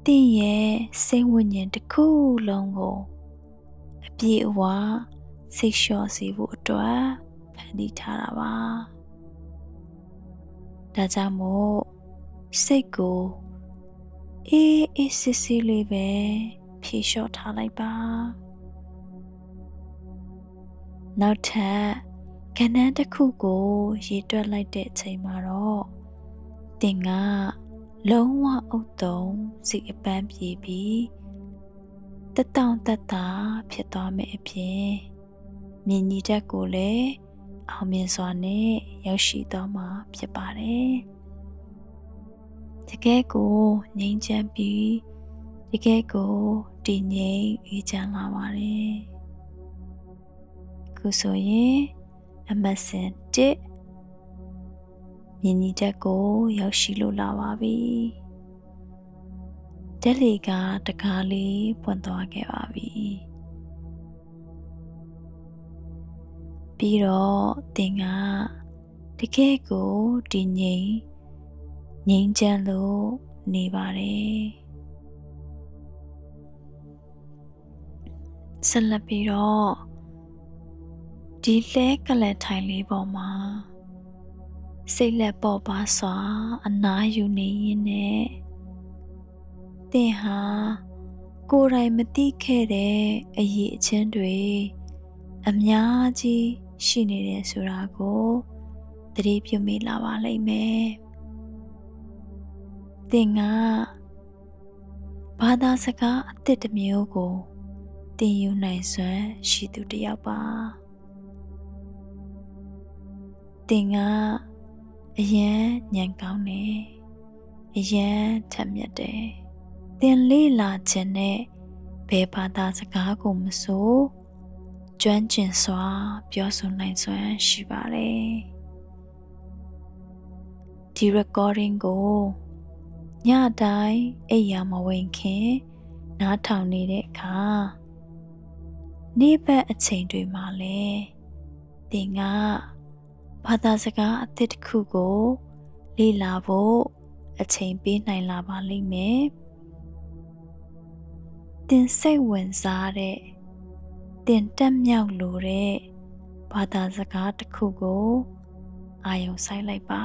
သင်ရဲ့စိတ်ဝိညာဉ်တစ်ခုလုံးကိုအပြည့်အဝစိတ်လျှော့စေဖို့အတွက်ဖန်တီးထားတာပါဒါကြောင့်မို့စိတ်ကိုအေးအေးဆေးဆေးလေးပဲဖြေလျှော့ထားလိုက်ပါနောက်ထပ်ကဏ္ဍတစ်ခုကိုရေတွက်လိုက်တဲ့အချိန်မှာတော့သင်ကလုံးဝဥတုံစိတ်အပန်းပြေပြီးတက်တောင့်တက်တာဖြစ်သွားမယ်အပြင်မြင်ကြီးတက်ကိုလည်းအောင်မြင်စွာနဲ့ရောက်ရှိသွားမှာဖြစ်ပါတယ်တကယ်ကိုငြိမ်းချမ်းပြီးတကယ်ကိုတည်ငြိမ်အေးချမ်းလာပါတယ်အခုဆိုရင်အမှတ်စဉ်1မြင်ကြီးတက်ကိုရောက်ရှိလို့လာပါပြီဓာတ်လေကတကားလေးပွင့်သွားခဲ့ပါပြီ ပြီးတော့သင်ကတကယ့်ကိုတည်ငြိမ်ငြိမ်းချမ်းလို့နေပါတယ်ဆက်လက်ပြီးတော့ဒီလဲကလတ်ထိုင်လေးပေါ်မှာစိတ်လက်ပေါ်ပါစွာအနားယူနေရင်းနဲ့သင်ဟာကိုယ်တိုင်မသိခဲ့တဲ့အရေးအချင်းတွေအများကြီးရှိနေတယ်ဆိုတာကိုသတိပြုမိလာပါလိမ့်မယ်သင်ကဘာသာစကားအသစ်တစ်မျိုးကိုသင်ယူနိုင်စွမ်းရှိသူတစ်ယောက်ပါသင်ကအယံဉာဏ်ကောင်းတယ်အယံထက်မြက်တယ်သင်လေ့လာခြင်းနဲ့ဘယ်ဘာသာစကားကိုမဆိုကျွမ်းကျင်စွာပြောဆိုနိုင်စွမ်းရှိပါတယ်ဒီ recording ကိုညတိုင်းအိပ်ယာမဝင်ခင်နားထောင်နေတဲ့အခါနေ့ဘက်အချိန်တွေမှာလည်းသင်ကဘာသာစကားအသစ်တစ်ခုကိုလေ့လာဖို့အချိန်ပေးနိုင်လာပါလိမ့်မယ်သင်စိတ်ဝင်စားတဲ့သင်တက်မြောက်လိုတဲ့ဘာသာစကားတစ်ခုကိုအာရုံစိုက်လိုက်ပါ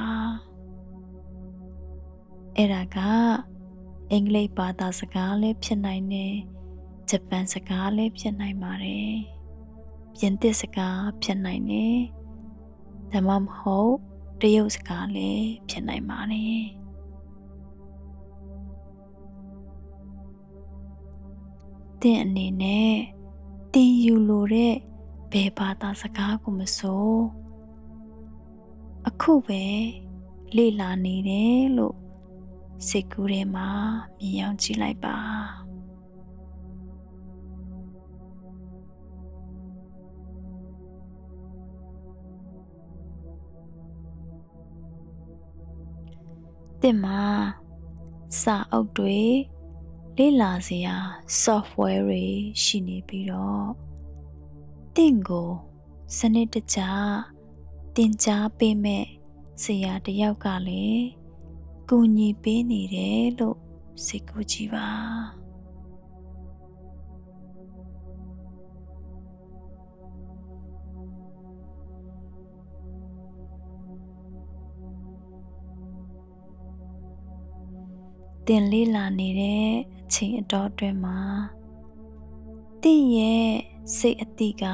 အဲ့ဒါကအင်္ဂလိပ်ဘာသာစကားလည်းဖြစ်နိုင်တယ်ဂျပန်စကားလည်းဖြစ်နိုင်ပါတယ်ပြင်သစ်စကားဖြစ်နိုင်တယ်ဒါမှမဟုတ်တရုတ်စကားလည်းဖြစ်နိုင်ပါတယ်သင်အနေနဲ့သင်ယူလိုတဲ့ဘယ်ဘာသာစကားကိုမဆိုအခုပဲလေ့လာနေတယ်လို့စိတ်ကူးထဲမှာမြင်ရောက်ကြည့်လိုက်ပါသင်မှာစာအုပ်တွေလေ့လာစရာ software တွေရှိနေပြီးတော့သင်ကိုစနစ်တကျသင်ကြားပေးမဲ့ဆရာတစ်ယောက်ကလည်းကူညီပေးနေတယ်လို့စိတ်ကူးကြည့်ပါသင်လေ့လာနေတဲ့အချိန်အတောအတွင်းမှာသင်ရဲ့စိတ်အသိက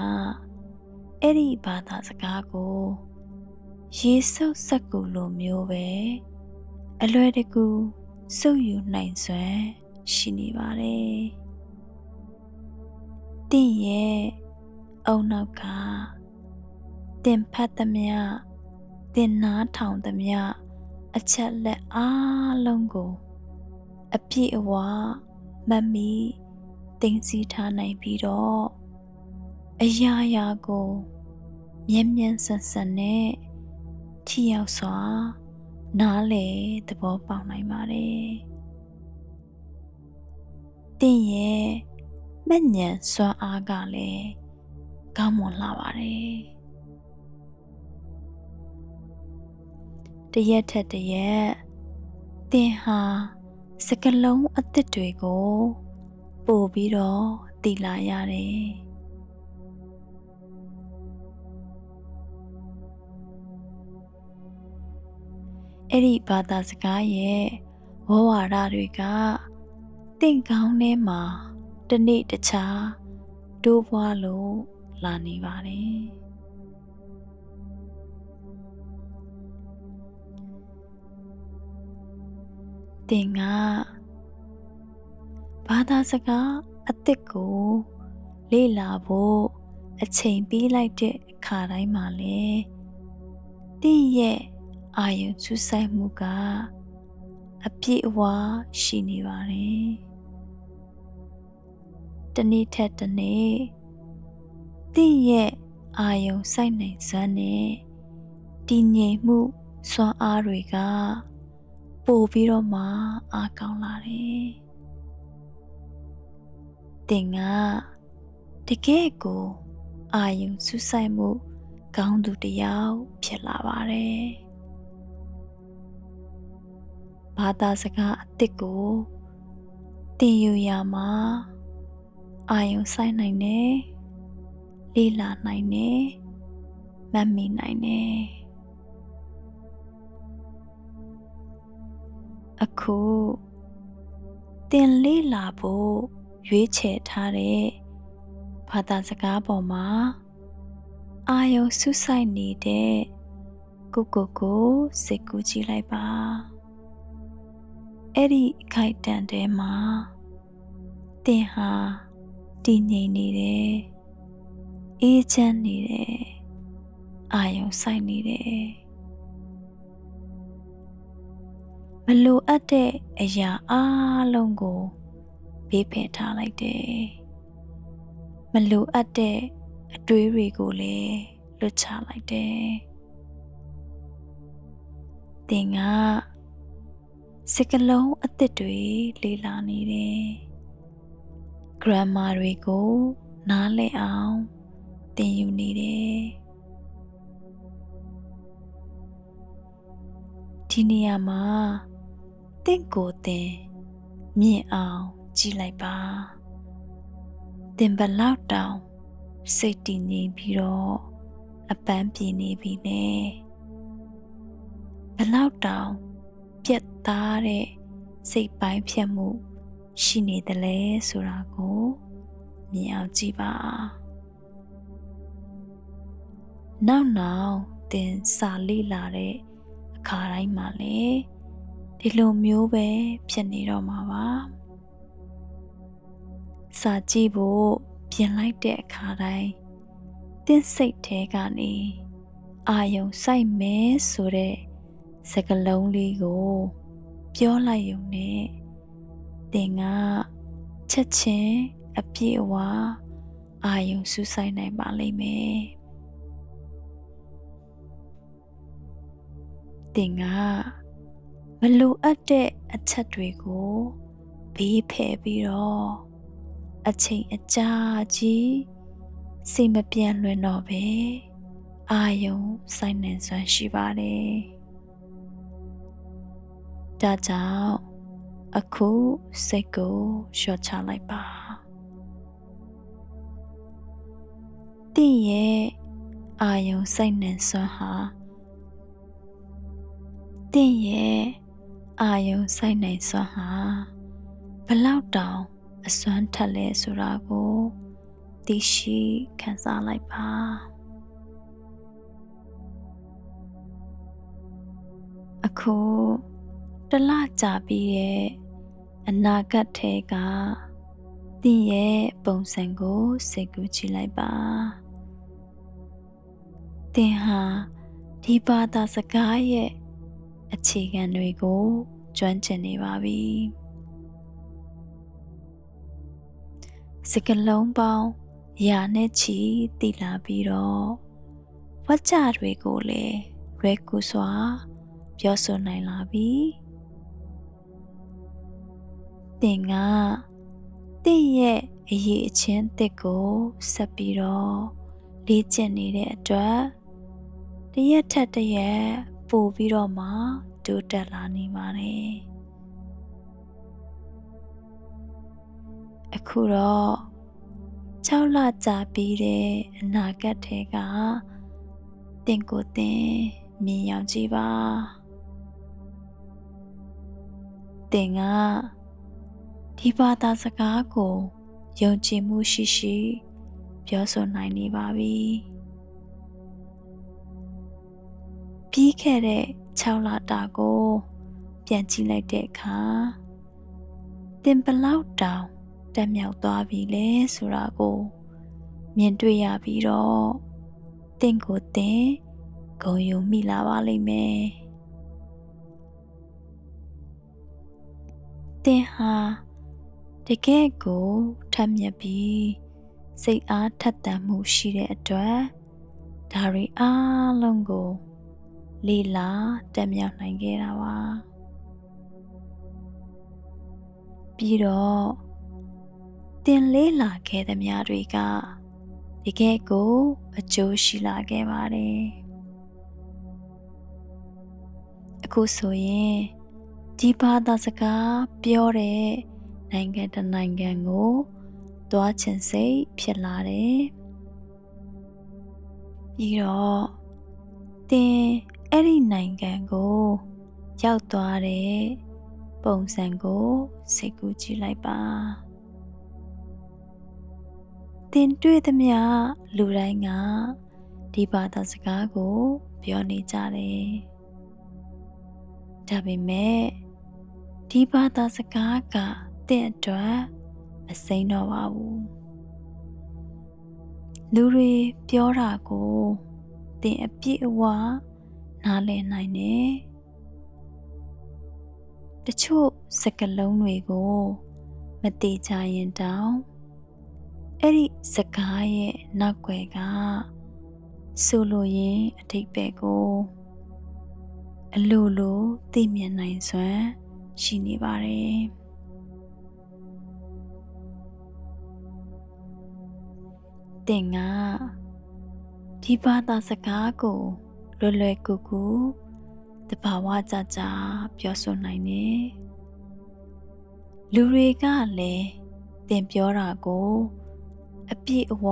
အဲ့ဒီဘာသာစကားကိုရေစုပ်စက်ကူလိုမျိုးပဲအလွယ်တကူစုပ်ယူနိုင်စွမ်းရှိနေပါတယ်သင်ရဲ့အုံနောက်ကသင်ဖတ်သမျှသင်နားထောင်သမျှအချက်လက်အားလုံးကိုအပြည့်အဝမှတ်မိသိသိထားနိုင်ပြီးတော့အရာရာကိုမြဲမြံဆန်ဆန်နဲ့ထိရောက်စွာနားလည်သဘောပေါက်နိုင်ပါတယ်သင်ရဲ့မှတ်ဉာဏ်စွမ်းအားကလည်းကောင်းမွန်လာပါတယ်တစ်ရက်ထက်တစ်ရက်သင်ဟာစကားလုံးအသစ်တွေကိုပို့ပြီးတော့သိလာရတယ်အဲ့ဒီဘာသာစကားရဲ့ဝေါ်ဝါဒတွေကသင်ကောင်းထဲမှာတစ်နေ့တစ်ခြားတိုးပွားလို့လာနေပါတယ်သင်ကဘာသာစကားအသစ်ကိုလေ့လာဖို့အချိန်ပေးလိုက်တဲ့အခါတိုင်းမှာလေသင်ရဲ့အာရုံစူးစိုက်မှုကအပြည့်အဝရှိနေပါတယ်တနေ့ထက်တနေ့သင်ရဲ့အာရုံစိုက်နိုင်စွမ်းနဲ့တည်ငြိမ်မှုစွမ်းအားတွေကပိုပြီးတော့မှအားကောင်းလာတယ်သင်ကတကယ့်ကိုအာရုံစူးစိုက်မှု ကောင်းသူတစ်ယောက်ဖြစ်လာပါတယ်ဘာသာစကားအသစ်ကိုသင်ယူရမှာအာယုံစိုက်နိုင်တယ်လေ့လာနိုင်တယ်မှတ်မိနိုင်တယ်အခုသင်လေ့လာဖို့ရွေးချယ်ထားတဲ့ဘာသာစကားပေါ်မှာအာယုံဆုစိုက်နေတဲ့ကိုစိတ်ကူးကြည့်လိုက်ပါအဲ့ဒီအခိုက်အတန့်ထဲမှာသင်ဟာတည်ငြိမ်နေတယ်အေးချမ်းနေတယ်အာယုံစိုက်နေတယ်မလိုအပ်တဲ့အရာအလုံးကိုဘေးဖယ်ထားလိုက်တယ်မလိုအပ်တဲ့အတွေးတွေကိုလည်းလွတ်ချလိုက်တယ်သင်ကစကားလုံးအသစ်တွေလေ့လာနေတယ် grammar တွေကိုနားလည်အောင်သင်ယူနေတယ်ဒီနေရာမှာသင်ကိုယ်သင်မြင်အောင်ကြည့်လိုက်ပါသင်ဘလောက်တောင်စိတ်တည်ငြိမ်ပြီးတော့အပန်းပြေနေပြီလဲဘလောက်တောင်ပြတ်သားတဲ့စိတ်ပိုင်းဖြတ်မှုရှိနေတယ်လဲဆိုတာကိုမြင်အောင်ကြည့်ပါနောက်သင်စာလေ့လာတဲ့အခါတိုင်းမှာလည်းဒီလိုမျိုးပဲဖြစ်နေတော့မှာပါစာကြည့်ဖို့ပြင်လိုက်တဲ့အခါတိုင်းသင်စိတ်ထဲကနေအာယုံစိုက်မယ်ဆိုတဲ့စကားလုံးလေးကိုပြောလိုက်ရုံနဲ့သင်ကချက်ချင်းအပြည့်အဝအာယုံစူးစိုက်နိုင်ပါလိမ့်မယ်သင်ကမလိုအပ်တဲ့အချက်တွေကိုဘေးဖယ်ပြီးတော့အချိန်အကြာကြီးစိတ်မပြတ်လွင်တော့ပဲအာယုံစိုက်နိုင်စွမ်းရှိပါတယ်ဒါကြောင့်အခုစိတ်ကိုလျှော့ချလိုက်ပါသင်ရဲ့အာယုံစိုက်နိုင်စွမ်းဟာသင်ရဲ့အာယုံစိုက်နိုင်စွမ်းဟာဘလောက်တောင်အစွမ်းထက်လဲဆိုတာကိုသိရှိခံစားလိုက်ပါအခုတစ်လကြာပြီးရဲ့အနာဂတ်ထဲကသင်ရဲ့ပုံစံကိုစိတ်ကူးကြည့်လိုက်ပါသင်ဟာဒီဘာသာစကားရဲ့အခြေခံတွေကိုကျွမ်းကျင်နေပါပြီစကားလုံးပေါင်းရာနဲ့ချီသိလာပြီးတော့ဝါကျတွေကိုလည်းလွယ်ကူစွာပြောဆိုနိုင်လာပြီသင်ကသင်ရဲ့အရေးအချင်းသစ်ကိုဆက်ပြီးတော့လေ့ကျင့်နေတဲ့အတွက်တစ်ရက်ထက်တစ်ရက်ပိုပြီးတော့မှတိုးတက်လာနေပါတယ်အခုတော့6လကြာပြီးတဲ့အနာဂတ်ထဲကသင်ကိုယ်သင်မြင်ရောက်ကြည့်ပါသင်ကဒီဘာသာစကားကိုယုံကြည်မှုရှိရှိပြောဆိုနိုင်နေပါပြီပြီးခဲ့တဲ့6လတာကိုပြန်ကြည့်လိုက်တဲ့အခါသင်ဘလောက်တောင်တက်မြောက်သွားပြီလဲဆိုတာကိုမြင်တွေ့ရပြီးတော့သင်ကိုယ်သင်ဂုဏ်ယူမိလာပါလိမ့်မယ်သင်ဟာတကယ့်ကိုထက်မြက်ပြီးစိတ်အားထက်သန်မှုရှိတဲ့အတွက်ဒါတွေအားလုံးကိုလေ့လာတက်မြောက်နိုင်ခဲ့တာပါပြီးတော့သင်လေ့လာခဲ့သမျှတွေက တကယ်ကိုအကျိုးရှိလာခဲ့ပါတယ်အခုဆိုရင်ဒီဘာသာစကားပြောတဲ့နိုင်ငံတစ်နိုင်ငံကိုသွားချင်စိတ်ဖြစ်လာတယ်ပြီးတော့သင်အဲ့ဒီနိုင်ငံကိုရောက်သွားတဲ့ပုံစံကိုစိတ်ကူးကြည့်လိုက်ပါသင်တွေ့သမျှလူတိုင်းကဒီဘာသာစကားကိုပြောနေကြတယ်ဒါပေမဲ့ဒီဘာသာစကားကသင်အတွက်မစိမ်းတော့ပါဘူးလူတွေပြောတာကိုသင်အပြည့်အဝနားလည်နိုင်တယ်တချို့စကားလုံးတွေကိုမသိကြရင်တောင်အဲ့ဒီစကားရဲ့နောက်ွယ်ကဆိုလိုရင်းအဓိပ္ပာယ်ကိုအလိုလိုသိမြင်နိုင်စွမ်းရှိနေပါတယ်သင်ကဒီဘာသာစကားကိုလွယ်လွယ်ကူကူတဘာဝကြကြပြောဆိုနိုင်တယ်လူတွေကလည်းသင်ပြောတာကိုအပြည့်အဝ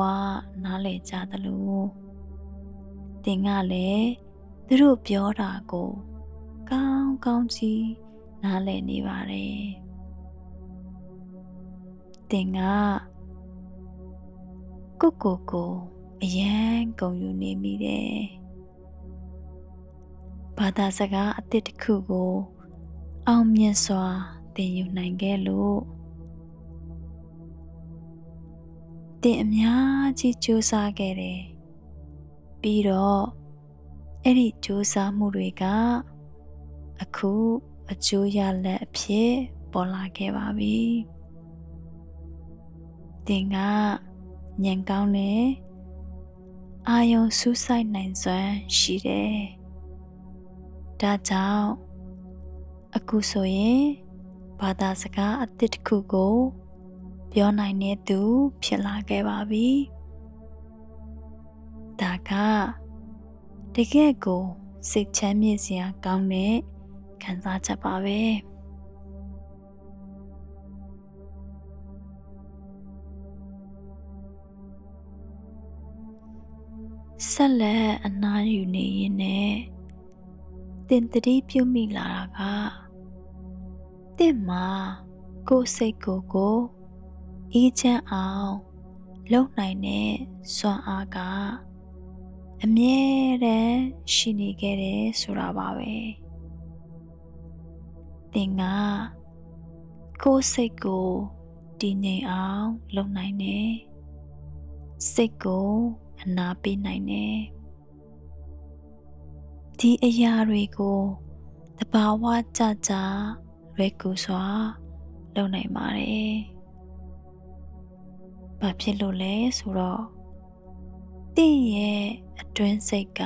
နားလည်ကြသလိုသင်ကလည်းသူတို့ပြောတာကိုကောင်းကောင်းကြီးနားလည်နေပါတယ်သင်ကကိုအယံကုန်ယူနေမိတယ်ဘာသာစကားအသစ်တစ်ခုကိုအောင်မြင်စွာသင်ယူနိုင်ခဲ့လို့သင်အများကြီးကြိုးစားခဲ့တယ်ပြီးတော့အဲ့ဒီကြိုးစားမှုတွေကအခုအကျိုးရလဒ်အဖြစ်ပေါ်လာခဲ့ပါပြီသင်ကဉာဏ်ကောင်းတဲ့အာယုံစူးစိုက်နိုင်စွမ်းရှိတယ်ဒါကြောင့်အခုဆိုရင်ဘာသာစကားအသစ်တစ်ခုကိုပြောနိုင်တဲ့သူဖြစ်လာခဲ့ပါပြီဒါကတကယ့်ကိုစိတ်ချမ်းမြေ့စရာကောင်းတဲ့ခံစားချက်ပါပဲဆက်လက်အနားယူနေရင်နဲ့သင်သတိပြုမိလာတာကသင်မှာကိုယ်စိတ်ကိုအေးချမ်းအောင်လုပ်နိုင်တဲ့စွမ်းအားကအမြဲတမ်းရှိနေခဲ့တယ်ဆိုတာပါပဲသင်ကကိုယ်စိတ်ကိုတည်ငြိမ်အောင်လုပ်နိုင်တယ်စိတ်ကိုအနာပေးနိုင်တယ်ဒီအရာတွေကိုသဘာဝကျကျလွယ်ကူစွာလုပ်နိုင်ပါတယ်ဘာဖြစ်လို့လဲဆိုတော့သင်ရဲ့အတွင်းစိတ်က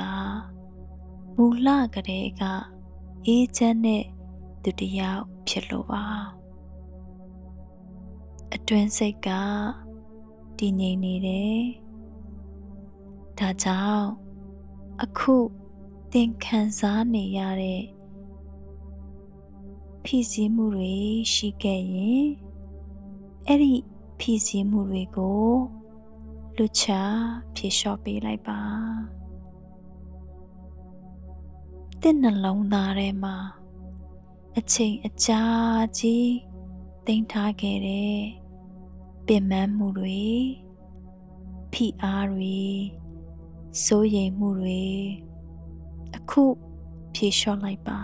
မူလကတည်းကအေးချမ်းတဲ့သူတစ်ယောက်ဖြစ်လို့ပါအတွင်းစိတ်ကတည်ငြိမ်နေတယ်ဒါကြောင့်အခုသင်ခံစားနေရတဲ့ဖိစီးမှုတွေရှိခဲ့ရင်အဲ့ဒီဖိစီးမှုတွေကိုလွတ်ချဖြေလျှော့ပေးလိုက်ပါသင်နှလုံးသားထဲမှာအချိန်အကြာကြီးသိမ်းထားခဲ့တဲ့ပင်ပန်းမှုတွေဖိအားတွေစိုးရိမ်မှုတွေအခုဖြေလျှော့လိုက်ပါ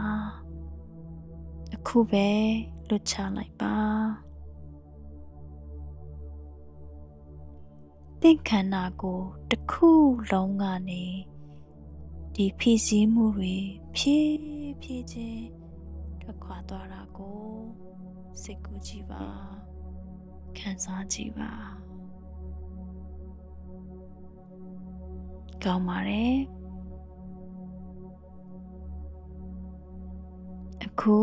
အခုပဲလွတ်ချလိုက်ပါသင်ခန္ဓာကိုယ်တစ်ခုလုံးကနေဒီဖိစီးမှုတွေဖြည်းဖြည်းချင်းထွက်ခွာသွားတာကိုစိတ်ကူးကြည့်ပါခံစားကြည့်ပါကောင်းပါတယ်အခု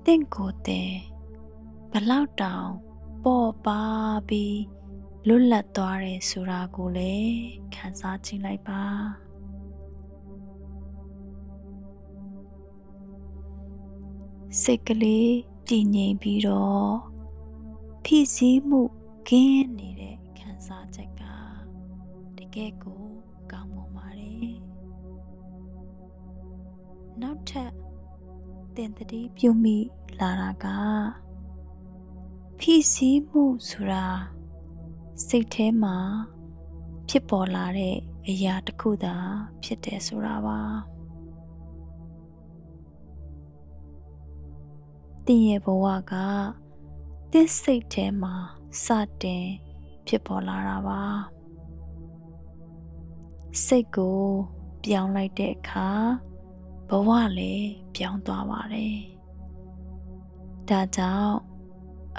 သင်ကိုယ်သင်ဘလောက်တောင်ပေါ့ပါပြီး လွတ်လပ်သွားတယ်ဆိုတာကိုလည်းခံစားကြည့်လိုက်ပါစိတ်ကလေးတည်ငြိမ်ပြီးတော့ဖိစီးမှုကင်းနေတဲ့ခံစားချက်ကတကယ်ကိုကောင်းမွန်ပါတယ်နောက်ထပ်သင်သတိပြုမိလာတာကဖိစီးမှုဆိုတာစိတ်ထဲမှာဖြစ်ပေါ်လာတဲ့အရာတစ်ခုသာဖြစ်တယ်ဆိုတာပါသင်ရဲ့ဘဝကသင်စိတ်ထဲမှာစတင်ဖြစ်ပေါ်လာတာပါစိတ်ကိုပြောင်းလိုက်တဲ့အခါဘဝလည်းပြောင်းသွားပါတယ်ဒါကြောင့်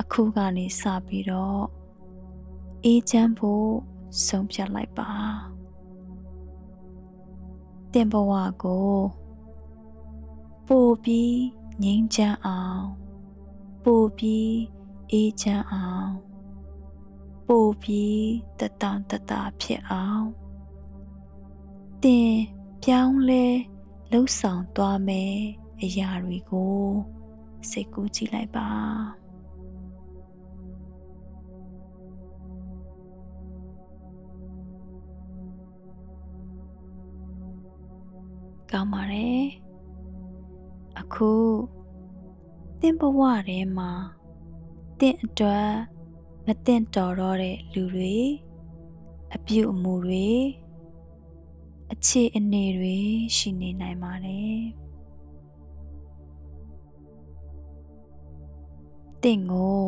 အခုကနေစပြီးတော့အေးချမ်းဖို့ဆုံးဖြတ်လိုက်ပါသင်ဘဝကိုပိုပြီးငြိမ်းချမ်းအောင်ပိုပြီးအေးချမ်းအောင်ပိုပြီးတတောင့်တတဖြစ်အောင်သင်ပြောင်းလဲလှုပ်ဆောင်သွားမယ်အရာတွေကိုစိတ်ကူးကြည့်လိုက်ပါကောင်းပါတယ်အခုသင်ဘဝထဲမှာသင်အတွက်မသင့်တော်တော့တဲ့လူတွေအပြုအမူတွေအခြေအနေတွေရှိနေနိုင်ပါတယ်သင်ကို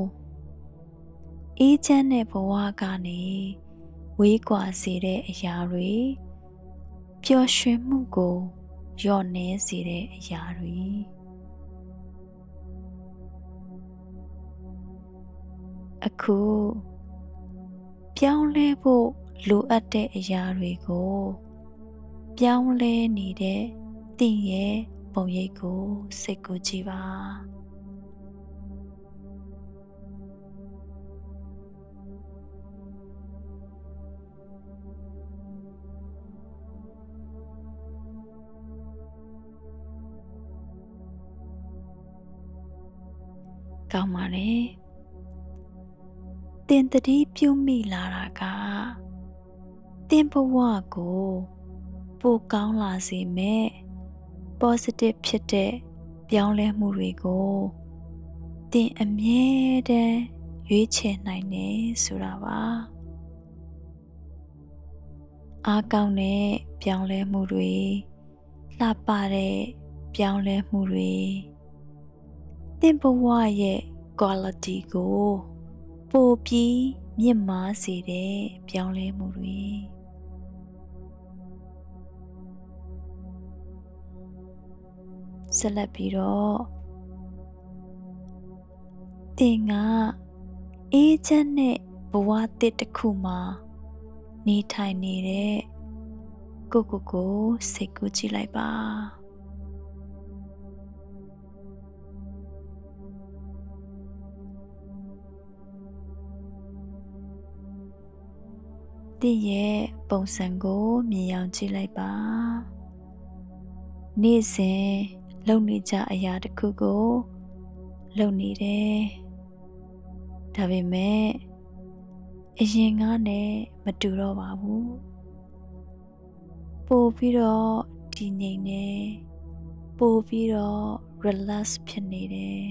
အေးချမ်းတဲ့ဘဝကနေဝေးကွာစေတဲ့အရာတွေပျော်ရွှင်မှုကိုလျော့နည်းစေတဲ့အရာတွေအခုပြောင်းလဲဖို့လိုအပ်တဲ့အရာတွေကိုပြောင်းလဲနေတဲ့သင်ရဲ့ပုံရိပ်ကိုစိတ်ကူးကြည့်ပါကောင်းပါတယ်သင်သတိပြုမိလာတာကသင်ဘဝကိုပိုကောင်းလာစေမဲ့ positive ဖြစ်တဲ့ပြောင်းလဲမှုတွေကိုသင်အမြဲတမ်းရွေးချယ်နိုင်တယ်ဆိုတာပါအားကောင်းတဲ့ပြောင်းလဲမှုတွေလှပတဲ့ပြောင်းလဲမှုတွေသင်ဘဝရဲ့ quality ကိုပိုပြီးမြင့်မားစေတဲ့ပြောင်းလဲမှုတွေဆက်လက်ပြီးတော့သင်ကအေးချမ်းတဲ့ဘဝသစ်တစ်ခုမှာနေထိုင်နေတဲ့ကိုစိတ်ကူးကြည့်လိုက်ပါသင်ရဲ့ပုံစံကိုမြင်အောင်ကြည့်လိုက်ပါနေ့စဉ်လုပ်နေကြအရာတစ်ခုကိုလုပ်နေတယ်ဒါပေမဲ့အရင်ကနဲ့မတူတော့ပါဘူးပိုပြီးတော့တည်ငြိမ်နေပိုပြီးတော့ relax ဖြစ်နေတယ်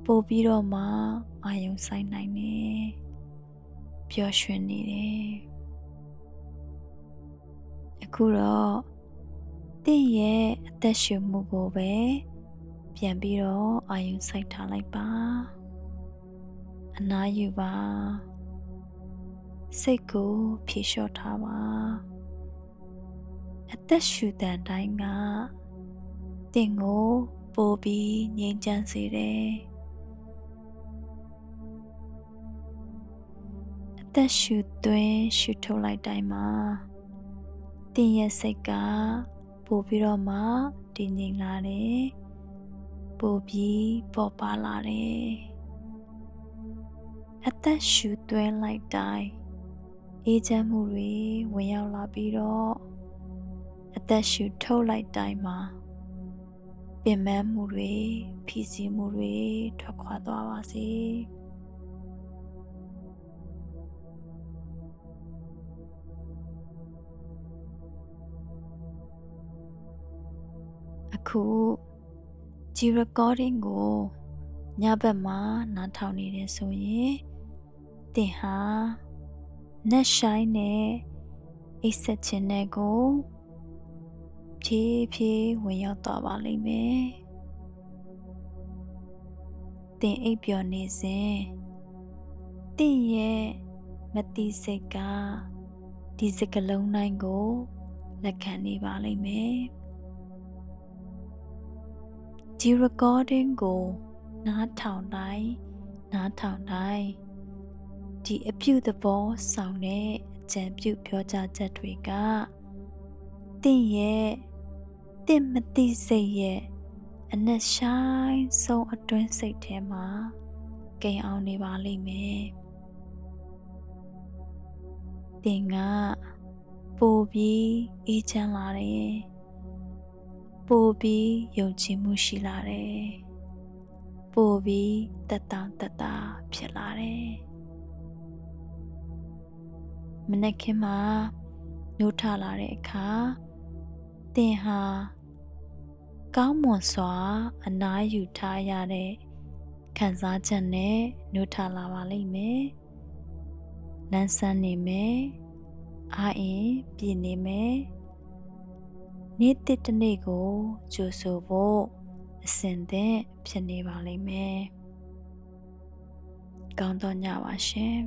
ပိုပြီးတော့မှအာရုံစိုက်နိုင်တယ်ပျော်ရွှင်နေတယ်အခုတော့သင်ရဲ့အသက်ရှူမှုကိုပဲပြန်ပြီးတော့အာရုံစိုက်ထားလိုက်ပါအနားယူပါစိတ်ကိုဖြေလျှော့ထားပါအသက်ရှူသံတိုင်းကသင်ကိုပိုပြီးငြိမ်းချမ်းစေတယ်အသက်ရှူသွင်းရှူထုတ်လိုက်တိုင်းမှာသင်ရဲ့စိတ်ကပိုပြီးတော့မှတည်ငြိမ်လာတယ်ပိုပြီးပေါ်ပါလာတယ်အ အသက်ရှူသွင်းလိုက်တိုင်းအေးချမ်းမှုတွေဝင်ရောက်လာပြီးတော့အသက်ရှူထုတ်လိုက်တိုင်းမှာပင်ပန်းမှုတွေဖိစီးမှုတွေထွက်ခွာသွားပါစေအခုဒီ recording ကိုညဘက်မှာနားထောင်နေတယ်ဆိုရင်သင်ဟာနက်ရှိုင်းနဲ့အိပ်စက်ခြင်းတွေကိုဖြည်းဖြည်းဝင်ရောက်သွားပါလိမ့်မယ်သင်အိပ်ပျော်နေစဉ်သင်ရဲ့မသိစိတ်ကဒီစကားလုံးတိုင်းကိုလက်ခံနေပါလိမ့်မယ်ဒီ recording ကိုနားထောင်တိုင်းဒီအပြုသဘောဆောင်တဲ့အကြံပြုပြောကြားချက်တွေကသင်မသိစိတ်ရဲ့အနက်ရှိုင်းဆုံးအတွင်းစိတ်ထဲမှာကိန်းအောင်နေပါလိမ့်မယ်သင်ကပိုပြီးအေးချမ်းလာတယ်ပိုပြီးယုံကြည်မှုရှိလာတယ်ပိုပြီးသက်သာဖြစ်လာတယ်မနက်ခင်းမှာနိုးထလာတဲ့အခါသင်ဟာကောင်းမွန်စွာအနားယူထားရတဲ့ခံစားချက်နဲ့နိုးထလာပါလိမ့်မယ်လန်းဆန်းနေမယ်အားအင်ပြည့်နေမယ်နေ့တစ်နေ့ကိုကြိုဆိုဖို့အစဉ်သင့်ဖြစ်နေပါလိမ့်မယ်ကောင်းသောညပါရှင်